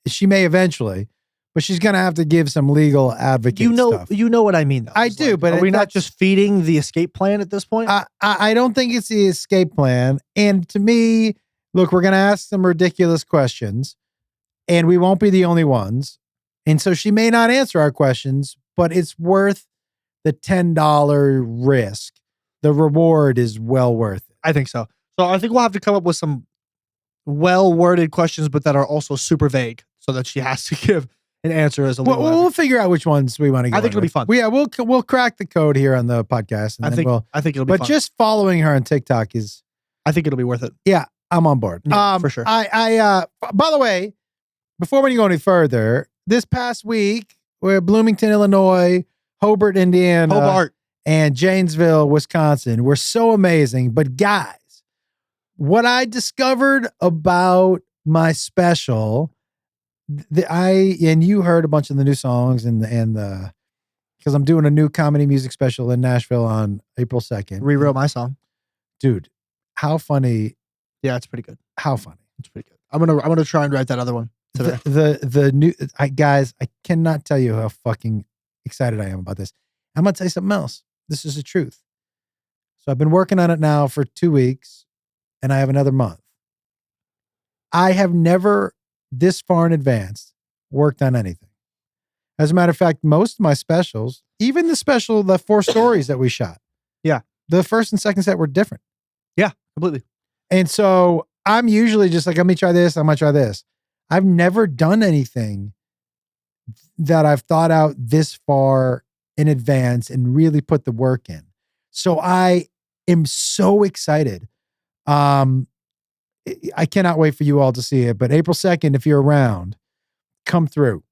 She may eventually, but she's going to have to give some legal advocate stuff. You know what I mean, though. I do, but are we not just feeding the escape plan at this point? I don't think it's the escape plan. And to me, look, we're going to ask some ridiculous questions, and we won't be the only ones. And so she may not answer our questions, but it's worth the $10 risk. The reward is well worth it. I think so. So I think we'll have to come up with some well worded questions, but that are also super vague, so that she has to give an answer as a legal We'll advocate. figure out which ones we want to go. I think it'll be fun. We'll crack the code here on the podcast. And I think it'll be but fun. just following her on TikTok is, I think it'll be worth it. yeah, I'm on board. Yeah, for sure. By the way, before we go any further, this past week we're Bloomington, Illinois, Hobart, Indiana, Hobart. and Janesville, Wisconsin. We're so amazing. But guys, what I discovered about my special, and you heard a bunch of the new songs and because I'm doing a new comedy music special in Nashville on April 2nd. Rewrote my song. Dude, how funny. Yeah, it's pretty good. How funny. It's pretty good. I'm gonna try and write that other one today. The new guys, I cannot tell you how fucking excited I am about this. I'm gonna tell you something else. This is the truth. So I've been working on it now for 2 weeks, and I have another month. I have never this far in advance worked on anything. As a matter of fact, most of my specials, even the 4 stories that we shot. Yeah. The first and second set were different. Yeah, completely. And so I'm usually just like, let me try this. I'm going to try this. I've never done anything that I've thought out this far in advance and really put the work in. So I am so excited. I cannot wait for you all to see it, but April 2nd, if you're around, come through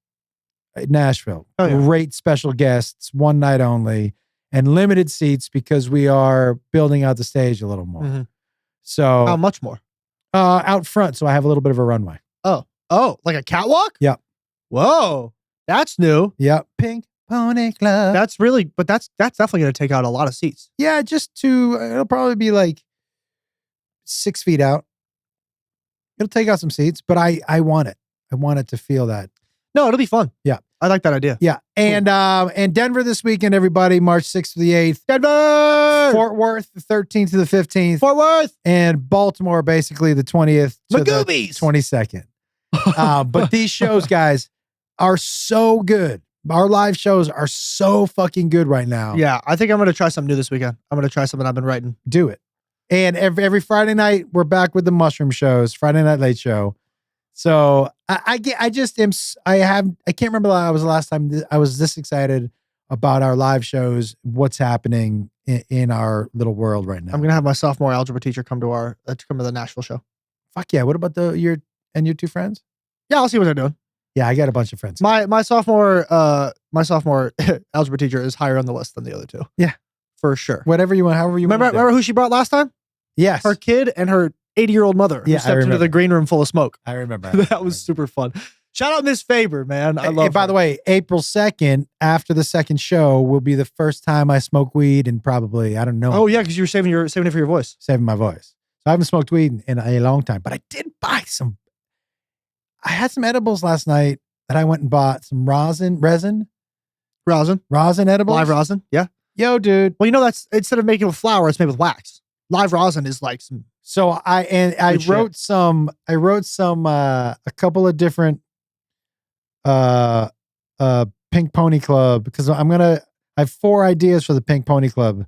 Nashville. Oh, yeah. Great special guests, one night only, and limited seats because we are building out the stage a little more. Mm-hmm. So How much more? out front, so I have a little bit of a runway. Oh, like a catwalk? Yep. Whoa, that's new. Yep. Pink Pony Club. That's definitely going to take out a lot of seats. Yeah, it'll probably be like 6 feet out. It'll take out some seats, but I want it. I want it to feel that. No, it'll be fun. Yeah. I like that idea. Yeah. And Denver this weekend, everybody, March 6th to the 8th. Denver! Fort Worth, the 13th to the 15th. Fort Worth! And Baltimore, basically the 20th to Magoobies! the 22nd. But these shows, guys, are so good. Our live shows are so fucking good right now. Yeah, I think I'm going to try something new this weekend. I'm going to try something I've been writing. Do it. And every Friday night, we're back with the mushroom shows, Friday Night Late Show. So I can't remember the last time I was this excited about our live shows, what's happening in our little world right now. I'm going to have my sophomore algebra teacher come to the Nashville show. Fuck yeah. What about your 2 friends? Yeah, I'll see what they're doing. Yeah, I got a bunch of friends. My sophomore algebra teacher is higher on the list than the other 2. Yeah. For sure. Whatever you want, however you want. Remember who she brought last time? Yes. Her kid and her 80-year-old mother who Yeah, I stepped into remember. the green room full of smoke. I remember. That was super fun. Shout out Miss Faber, man. I love By her. the way, April 2nd, after the second show, will be the first time I smoke weed and probably, I don't know. Oh yeah, because you were saving it for your voice. Saving my voice. So I haven't smoked weed in a long time, but I did buy some. I had some edibles last night that I went and bought, some rosin edibles. Live rosin. Yeah. Yo, dude. Well, that's instead of making it with flour, it's made with wax. Live rosin is like some. So I Good shit. wrote some a couple of different Pink Pony Club, because I have 4 ideas for the Pink Pony Club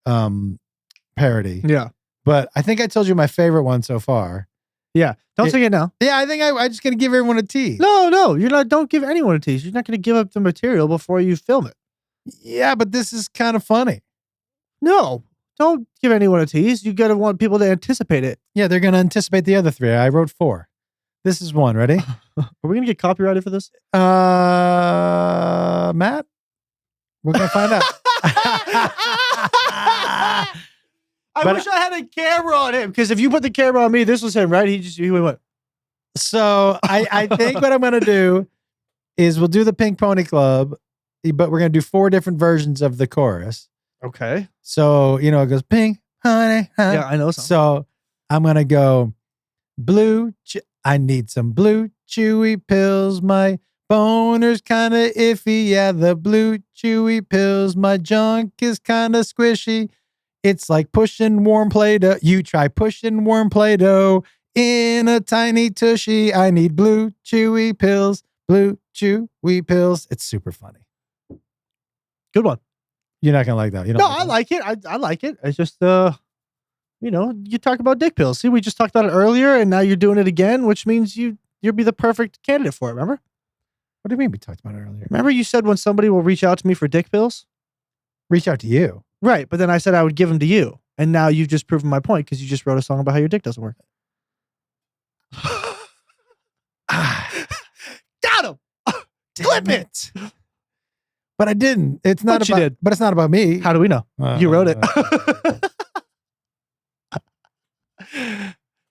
parody. Yeah. But I think I told you my favorite one so far. Yeah. Don't say it now. Yeah, I think I just gonna give everyone a tease. No, you're not. Don't give anyone a tease. You're not going to give up the material before you film it. Yeah, but this is kind of funny. No, don't give anyone a tease. You got to want people to anticipate it. Yeah, they're gonna anticipate the other 3. I wrote 4. This is one. Ready? Are we going to get copyrighted for this? Matt? We're gonna find out. I wish I had a camera on him, because if you put the camera on me, this was him, right? He went. So I think what I'm gonna do is we'll do the Pink Pony Club, but we're gonna do 4 different versions of the chorus. Okay. So it goes pink honey. Yeah, I know. So I'm gonna go I need some blue chewy pills. My boner's kind of iffy. Yeah, the blue chewy pills. My junk is kind of squishy. It's like pushing warm Play-Doh. You try pushing warm Play-Doh in a tiny tushy. I need blue chewy pills. Blue chewy pills. It's super funny. Good one. You're not gonna like that. You don't No, like I that? like it. I like it. It's just you talk about dick pills. See, we just talked about it earlier, and now you're doing it again, which means you'll be the perfect candidate for it. Remember? What do you mean we talked about it earlier? Remember you said when somebody will reach out to me for dick pills? Reach out to you. Right, but then I said I would give them to you. And now you've just proven my point because you just wrote a song about how your dick doesn't work. Got him! Clip it! But I didn't. It's not But you about. did. But it's not about me. How do we know? You wrote it.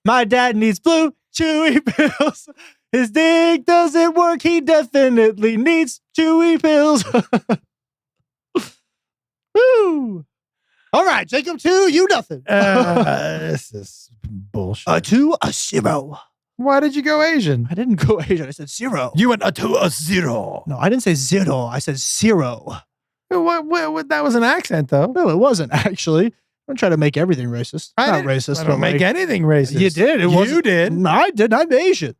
My dad needs blue chewy pills. His dick doesn't work. He definitely needs chewy pills. Woo! All right, Jacob 2, you nothing. This is bullshit. 2-0. Why did you go Asian? I didn't go Asian. I said 0. You went 2-0. No, I didn't say 0. I said 0. What, that was an accent, though. No, it wasn't actually. I'm trying to make everything racist. Not racist. I don't make anything racist. You did. You did. No, I did. I'm Asian.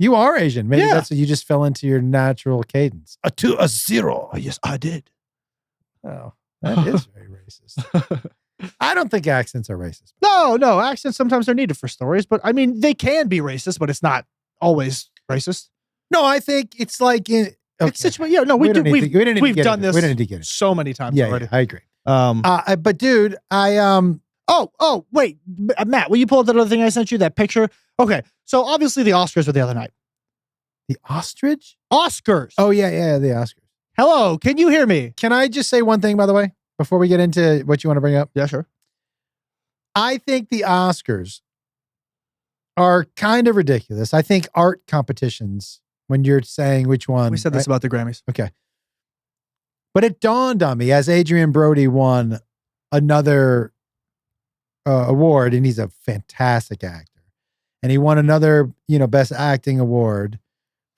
You are Asian. Maybe Yeah. that's what you just fell into your natural cadence. 2-0. Oh, yes, I did. Oh, that is very racist. I don't think accents are racist. No, accents sometimes are needed for stories, but I mean, they can be racist, but it's not always racist. No, I think it's like in. It's yeah, no, we've done this We don't need to get it. so many times Yeah, already. I agree. Um, But dude, oh, wait, Matt, will you pull up that other thing I sent you? That picture? Okay, so obviously the Oscars were the other night. the ostrich? Oscars. Oh yeah, the Oscars. Hello, can you hear me? Can I just say one thing, by the way, before we get into what you want to bring up? Yeah, sure. I think the Oscars are kind of ridiculous. I think art competitions, when you're saying which one. We said this about the Grammys. Okay. But it dawned on me as Adrian Brody won another award, and he's a fantastic actor. And he won another, Best Acting award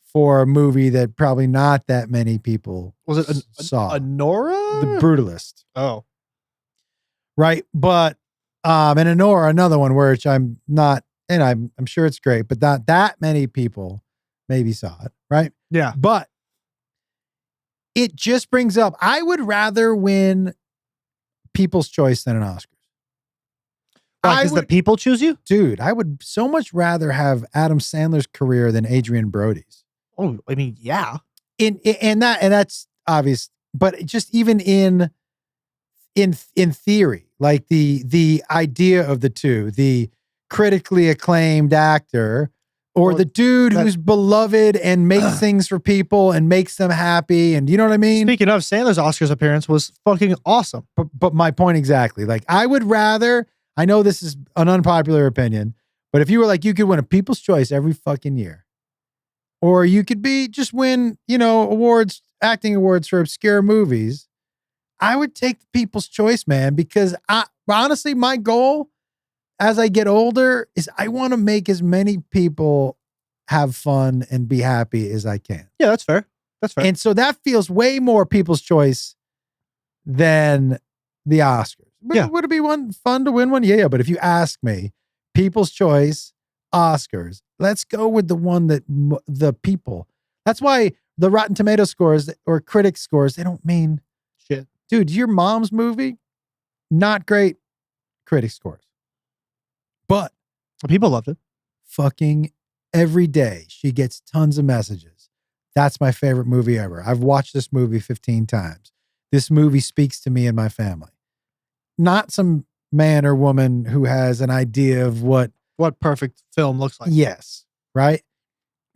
for a movie that probably not that many people Was it saw. Anora? The Brutalist. Oh. Right. But and Anora, another one which I'm not, and I'm sure it's great, but not that many people maybe saw it. Right. Yeah. But it just brings up, I would rather win People's Choice than an Oscars. Because the people choose you? Dude, I would so much rather have Adam Sandler's career than Adrian Brody's. Oh, I mean, yeah. And that's obvious, but just even in theory, like the idea of the two, the critically acclaimed actor or the dude who's beloved and makes things for people and makes them happy, and you know what I mean? Speaking of, Sandler's Oscars appearance was fucking awesome. But my point exactly, like I would rather, I know this is an unpopular opinion, but if you were like, you could win a People's Choice every fucking year, or you could just win, awards, acting awards for obscure movies, I would take the People's Choice, man, because honestly, my goal as I get older is I want to make as many people have fun and be happy as I can. Yeah, that's fair. That's fair. And so that feels way more People's Choice than the Oscars. But Yeah. Would it be fun to win one? Yeah. But if you ask me, People's Choice, Oscars, let's go with the one that the people. That's why the Rotten Tomato scores or critic scores, they don't mean shit. Dude, your mom's movie, not great critic scores. But People loved it. fucking every day she gets tons of messages. That's my favorite movie ever. I've watched this movie 15 times. This movie speaks to me and my family. Not some man or woman who has an idea of what perfect film looks like. Yes. Right.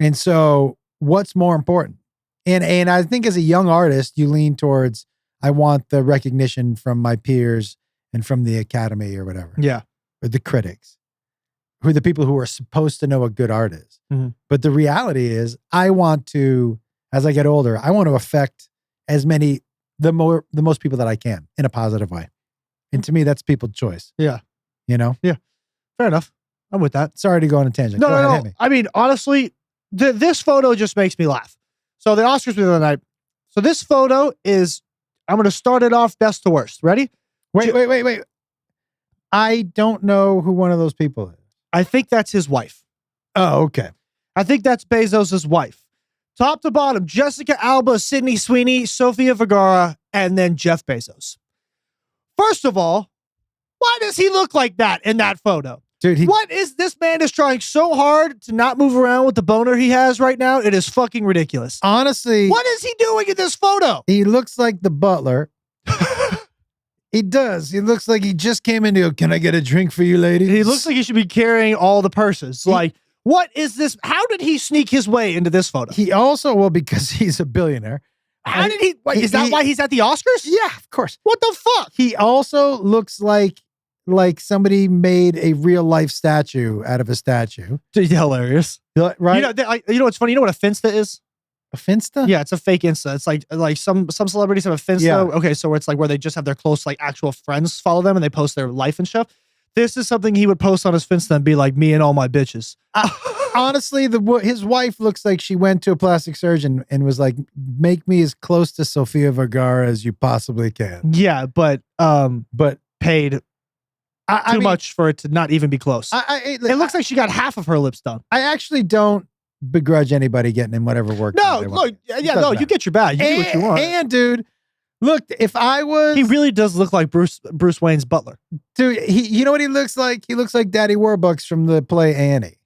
And so what's more important? And I think as a young artist, you lean towards, I want the recognition from my peers and from the Academy or whatever. Yeah. Or the critics, who are the people who are supposed to know what good art is. Mm-hmm. But the reality is, I want to, as I get older, I want to affect the most people that I can in a positive way. And to me, that's People's Choice. Yeah. Yeah. Fair enough. I'm with that. Sorry to go on a tangent. No, Go ahead, no. hit me. I mean, honestly, this photo just makes me laugh. So the Oscars were the other night. So this photo is, I'm going to start it off best to worst. Ready? Wait. I don't know who one of those people is. I think that's his wife. Oh, okay. I think that's Bezos' wife. Top to bottom, Jessica Alba, Sydney Sweeney, Sofia Vergara, and then Jeff Bezos. First of all, Why does he look like that in that photo? Dude, What is this man is trying so hard to not move around with the boner he has right now? It is fucking ridiculous. honestly, What is he doing in this photo? he looks like the butler. He does. He looks like he just came in to go, can I get a drink for you, ladies? He looks like he should be carrying all the purses. Like, what is this? How did he sneak his way into this photo? He also, well, because he's a billionaire. How did he? Is that why he's at the Oscars? Yeah, of course. What the fuck? He also looks like somebody made a real life statue out of a statue. Hilarious. Right? You know what's funny? You know what a Finsta is? A Finsta? Yeah, it's a fake Insta. It's like some celebrities have a Finsta. Yeah. Okay, so it's like where they just have their close, like, actual friends follow them and they post their life and stuff. This is something he would post on his Finsta and be like, me and all my bitches. Honestly, his wife looks like she went to a plastic surgeon and was like, make me as close to Sofia Vergara as you possibly can. Yeah, but paid I too mean, much for it to not even be close. it It looks like she got half of her lips done. I actually don't begrudge anybody getting in whatever work. No, they want. look, yeah, no, you get your bag. You do what you want. And dude, look, if I was, He really does look like Bruce Wayne's butler. dude, you know what he looks like? He looks like Daddy Warbucks from the play Annie.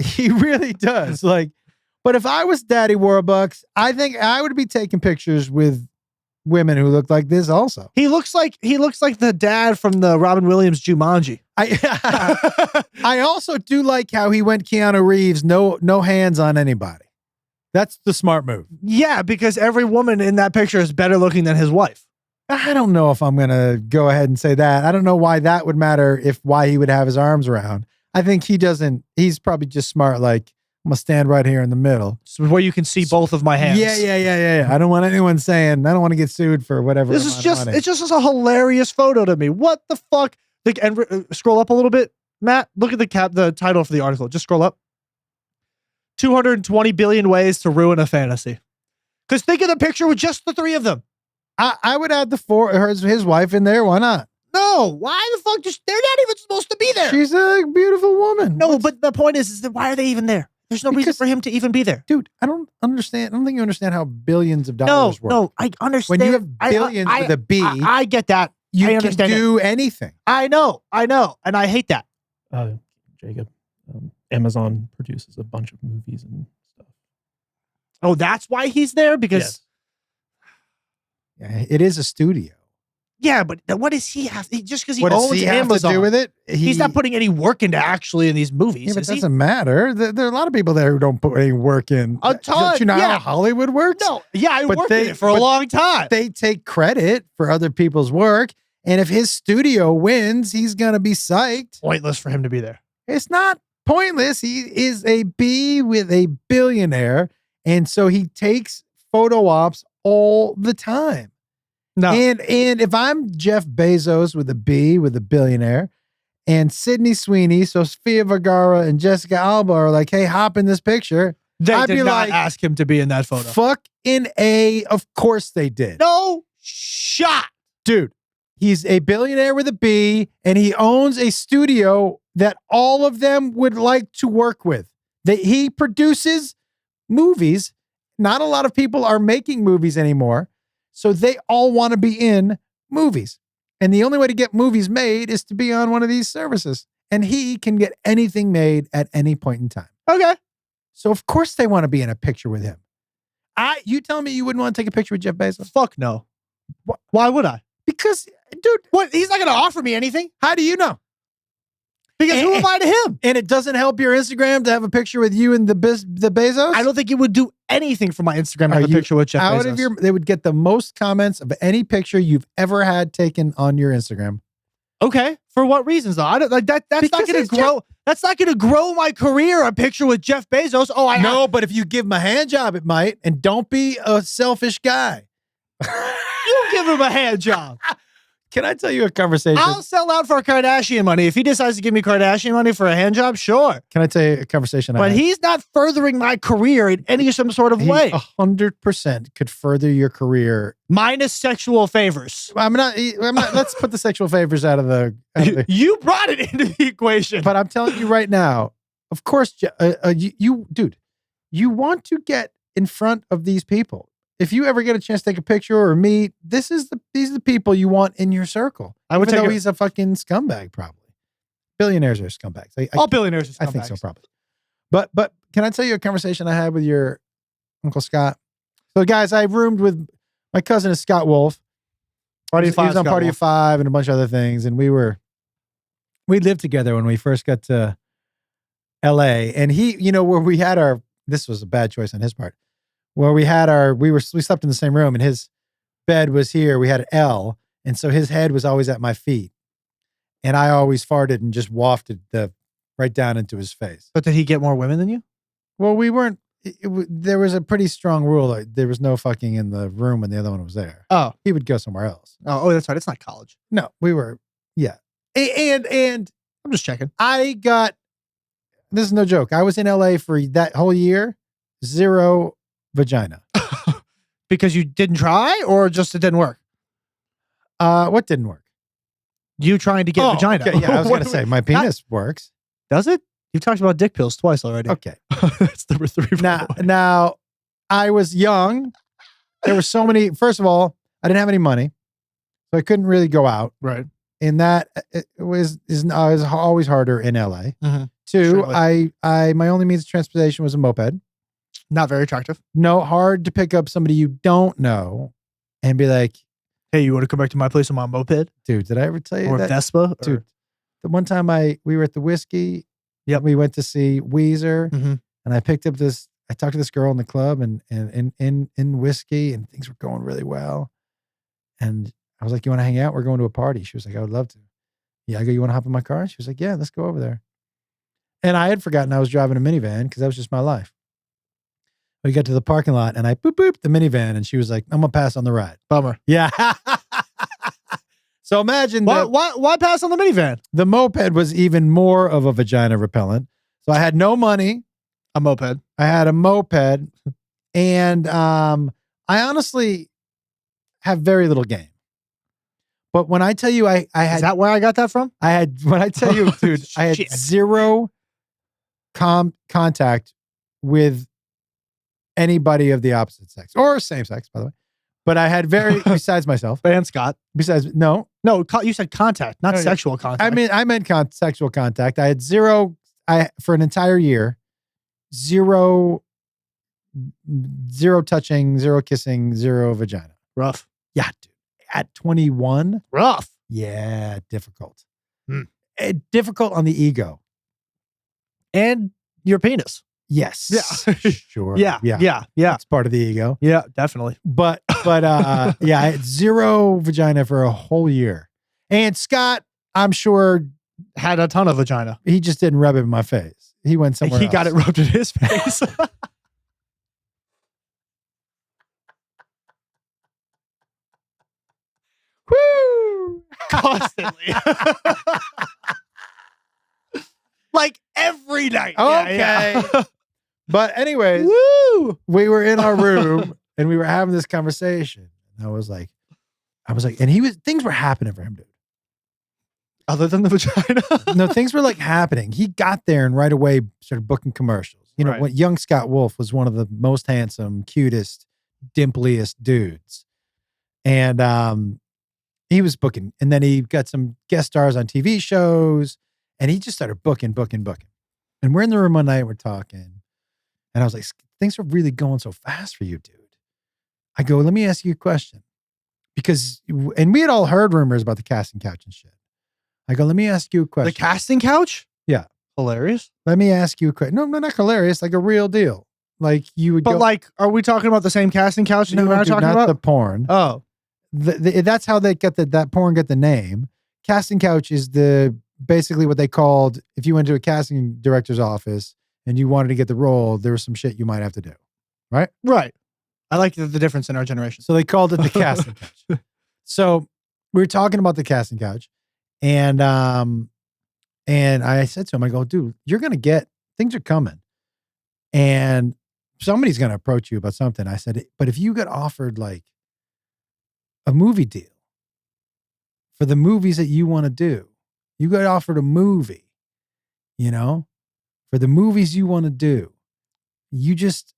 He really does. Like, but if I was Daddy Warbucks, I think I would be taking pictures with women who look like this also. He looks like the dad from the Robin Williams Jumanji. I also do like how he went Keanu Reeves, no hands on anybody. That's the smart move. Yeah, because every woman in that picture is better looking than his wife. I don't know if I'm going to go ahead and say that. I don't know why that would matter, why he would have his arms around. I think he's probably just smart. Like, I'm going to stand right here in the middle. So where you can see both of my hands. Yeah. I don't want anyone saying, I don't want to get sued for whatever. This is just, it's just a hilarious photo to me. What the fuck? Like, and scroll up a little bit, Matt. Look at the title for the article. Just scroll up. 220 billion ways to ruin a fantasy. Because think of the picture with just the three of them. I would add his wife in there. Why not? No, why the fuck? They're not even supposed to be there. She's a beautiful woman. No, but the point is that why are they even there? There's no reason for him to even be there. Dude, I don't understand. I don't think you understand how billions of dollars work. No, I understand. When you have billions with a B, I get that. You I can do anything. I know. And I hate that. Jacob, Amazon produces a bunch of movies and stuff. Oh, that's why he's there? Because... Yes. Yeah, it is a studio. Yeah, but what does he have? Just because he what owns does he have Amazon, to do with it? He's not putting any work into actually in these movies. Yeah, but it doesn't matter. There are a lot of people there who don't put any work in. A ton. Don't you know how Hollywood works? No. Yeah, I worked in it for a long time. They take credit for other people's work. And if his studio wins, he's going to be psyched. Pointless for him to be there. It's not pointless. He is a B with a billionaire. And so he takes photo ops all the time. No. And if I'm Jeff Bezos with a B, with a billionaire, and Sydney Sweeney, Sofia Vergara, and Jessica Alba are like, hey, hop in this picture. I'd did not ask him to be in that photo. Fucking A, of course they did. No shot. Dude, he's a billionaire with a B, and he owns a studio that all of them would like to work with. He produces movies. Not a lot of people are making movies anymore. So they all want to be in movies. And the only way to get movies made is to be on one of these services. And he can get anything made at any point in time. Okay. So of course they want to be in a picture with him. You telling me you wouldn't want to take a picture with Jeff Bezos? Fuck no. Why would I? Because, dude, what? He's not going to offer me anything. How do you know? Because who am I to him? And it doesn't help your Instagram to have a picture with you and the Bezos? I don't think it would do anything for my Instagram to have a picture with Jeff Bezos. They would get the most comments of any picture you've ever had taken on your Instagram. Okay. For what reasons though? I don't like that. That's not going to grow. That's not going to grow my career. A picture with Jeff Bezos. Oh, but if you give him a hand job, it might. And don't be a selfish guy. You give him a hand job. Can I tell you a conversation? I'll sell out for Kardashian money. If he decides to give me Kardashian money for a hand job, sure. Can I tell you a conversation? But he's not furthering my career in some sort of way. 100% could further your career. Minus sexual favors. I'm not. Let's put the sexual favors out of the. You brought it into the equation. But I'm telling you right now, of course, dude, you want to get in front of these people. if you ever get a chance to take a picture or meet, these are the people you want in your circle. I would Even take though a- he's a fucking scumbag, probably. Billionaires are scumbags. All billionaires are scumbags. I think so, probably. But can I tell you a conversation I had with your Uncle Scott? So, guys, I roomed with my cousin is Scott Wolf. Party He of Five. was on Scott Party Wolf. of Five and a bunch of other things, and we lived together when we first got to L.A. And he, where we had our. This was a bad choice on his part. Where we slept in the same room, and his bed was here. We had an L, and so his head was always at my feet, and I always farted and just wafted right down into his face. But did he get more women than you? Well, we weren't. There was a pretty strong rule. Like, there was no fucking in the room when the other one was there. Oh. He would go somewhere else. Oh, that's right. It's not college. No, we were. Yeah, and I'm just checking. I got. This is no joke. I was in LA for that whole year. 0 vagina. Because you didn't try, or just it didn't work? What didn't work? You trying to get vagina. Okay, yeah, I was What- going to say my penis works. Does it? You've talked about dick pills twice already. Okay. That's number 3. for Now, boy. now, I was young. There were so many. First of all, I didn't have any money, so I couldn't really go out. Right. And that was always harder in LA. Mhm. Two, Certainly. I my only means of transportation was a moped. Not very attractive. No, hard to pick up somebody you don't know and be like, Hey, you want to come back to my place on my moped dude, did I ever tell you or that? Vespa? Dude, the one time we were at the Whiskey. Yep. We went to see Weezer, Mhm. and I talked to this girl in the club and in Whiskey, and things were going really well. And I was like, you want to hang out? We're going to a party. She was like, I would love to. Yeah. I go, you want to hop in my car? She was like, yeah, let's go over there. And I had forgotten I was driving a minivan because that was just my life. We got to the parking lot and I booped the minivan, and she was like, I'm going to pass on the ride. Bummer. Yeah. So imagine Why pass on the minivan? the moped was even more of a vagina repellent. So I had no money. A moped. I had a moped, and I honestly have very little game. But when I tell you I Is had that where I got that from? when I tell you, dude, I had Shit. zero contact with anybody of the opposite sex or same sex, by the way. But I had besides myself, And Scott. no, You said contact, not Oh, yeah. sexual contact. I meant sexual contact. I had zero, for an entire year, zero touching, zero kissing, zero vagina. rough. Yeah, dude. At 21, Rough. yeah, difficult. Hmm. Difficult on the ego. And your penis. Yes. Yeah. Sure. Yeah. That's part of the ego. Yeah, definitely. But yeah, I had zero vagina for a whole year. And Scott, I'm sure Had a ton of vagina. he just didn't rub it in my face. He went somewhere He else. got it rubbed in his face. Woo! Constantly. Like every night. Okay. Yeah. But anyways, Woo! we were in our room and we were having this conversation. And I was like, and things were happening for him, dude. Other than the vagina. No, things were like happening. He got there and right away started booking commercials. You know, Right. when young Scott Wolf was one of the most handsome, cutest, dimpliest dudes. And he was booking. And then he got some guest stars on TV shows. And he just started booking. And we're in the room one night, we're talking. And I was like, things are really going so fast for you, dude. I go, let me ask you a question. And we had all heard rumors about the casting couch and shit. I go, let me ask you a question. The casting couch? Yeah. Hilarious. Let me ask you a question. No, not hilarious. Like a real deal. Like you would But go. like, are we talking about the same casting couch that No, you and I are dude, talking not about? the porn. Oh. That's how they got that porn got the name. Casting couch is basically what they called, if you went to a casting director's office and you wanted to get the role, there was some shit you might have to do. Right. I like the difference in our generation. So they called it the casting couch. So we were talking about the casting couch, and I said to him, I go, dude, you're gonna get things are coming, and somebody's gonna approach you about something. I said, but if you get offered like a movie deal for the movies that you want to do, you got offered a movie, for the movies you want to do, you just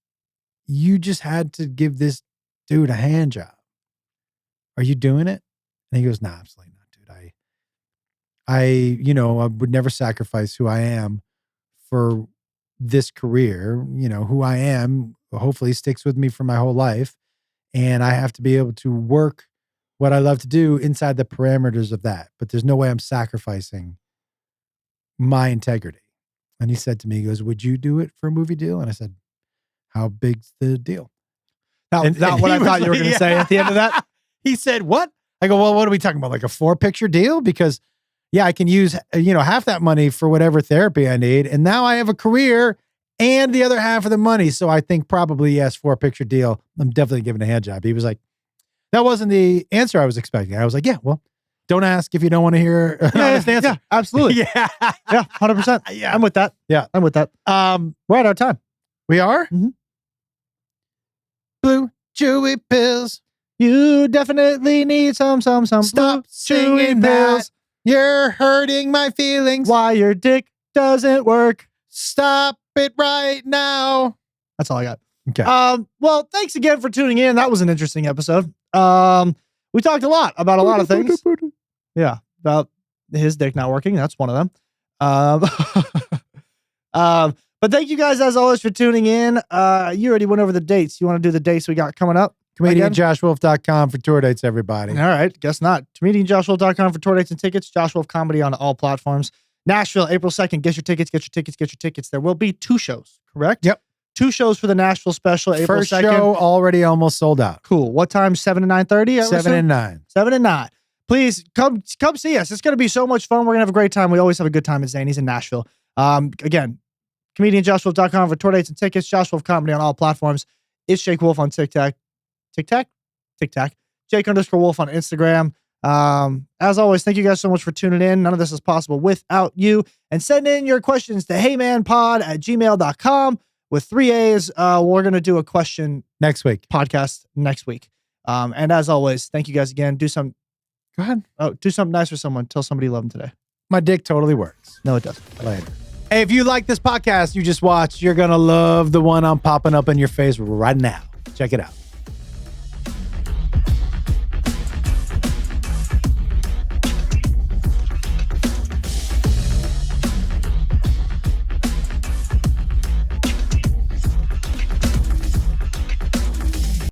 had to give this dude, a hand job. Are you doing it? And he goes, nah, absolutely not, dude. I would never sacrifice who I am for this career. Who I am hopefully sticks with me for my whole life. And I have to be able to work what I love to do inside the parameters of that. But there's no way I'm sacrificing my integrity. And he said to me, he goes, would you do it for a movie deal? And I said, how big's the deal? Not what I thought you were going to say at the end of that. He said, what? I go, well, what are we talking about? Like a 4-picture deal? Because yeah, I can use, half that money for whatever therapy I need. And now I have a career and the other half of the money. So I think probably, yes, 4-picture deal. I'm definitely giving a hand job. He was like, that wasn't the answer I was expecting. I was like, yeah, well, don't ask if you don't want to hear an honest answer. Yeah, absolutely. Yeah. Yeah, 100%. Yeah. I'm with that. Yeah. I'm with that. We're at our time. We are? Mm-hmm. Blue chewy pills. You definitely need some Stop blue singing chewy pills. that. You're hurting my feelings. Why your dick doesn't work. Stop it right now. That's all I got. Okay. Well, thanks again for tuning in. That was an interesting episode. We talked a lot about a lot of things. Yeah, about his dick not working. That's one of them. But thank you guys as always for tuning in. You already went over the dates. You want to do the dates we got coming up? ComedianJoshWolf.com for tour dates, everybody. All right, guess not. ComedianJoshWolf.com for tour dates and tickets. Josh Wolf Comedy on all platforms. Nashville, April 2nd. Get your tickets. There will be 2 shows, correct? Yep. 2 shows for the Nashville special, April 2nd. First show already almost sold out. Cool. What time? 7 to 9:30? 7 and 9. 7 and 9. Please come see us. It's going to be so much fun. We're going to have a great time. We always have a good time at Zany's in Nashville. Again, ComedianJoshWolf.com for tour dates and tickets. Josh Wolf Comedy on all platforms. It's Jake Wolf on TikTok. Jake_Wolf on Instagram. As always, thank you guys so much for tuning in. None of this is possible without you. And send in your questions to heymanpod@gmail.com with 3 A's. We're going to do a question Next week. podcast next week. And as always, thank you guys again. Go ahead. Do something nice for someone. Tell somebody you love them today. My dick totally works. No, it doesn't. Later. Hey, if you like this podcast you just watched, you're going to love the one I'm popping up in your face right now. Check it out.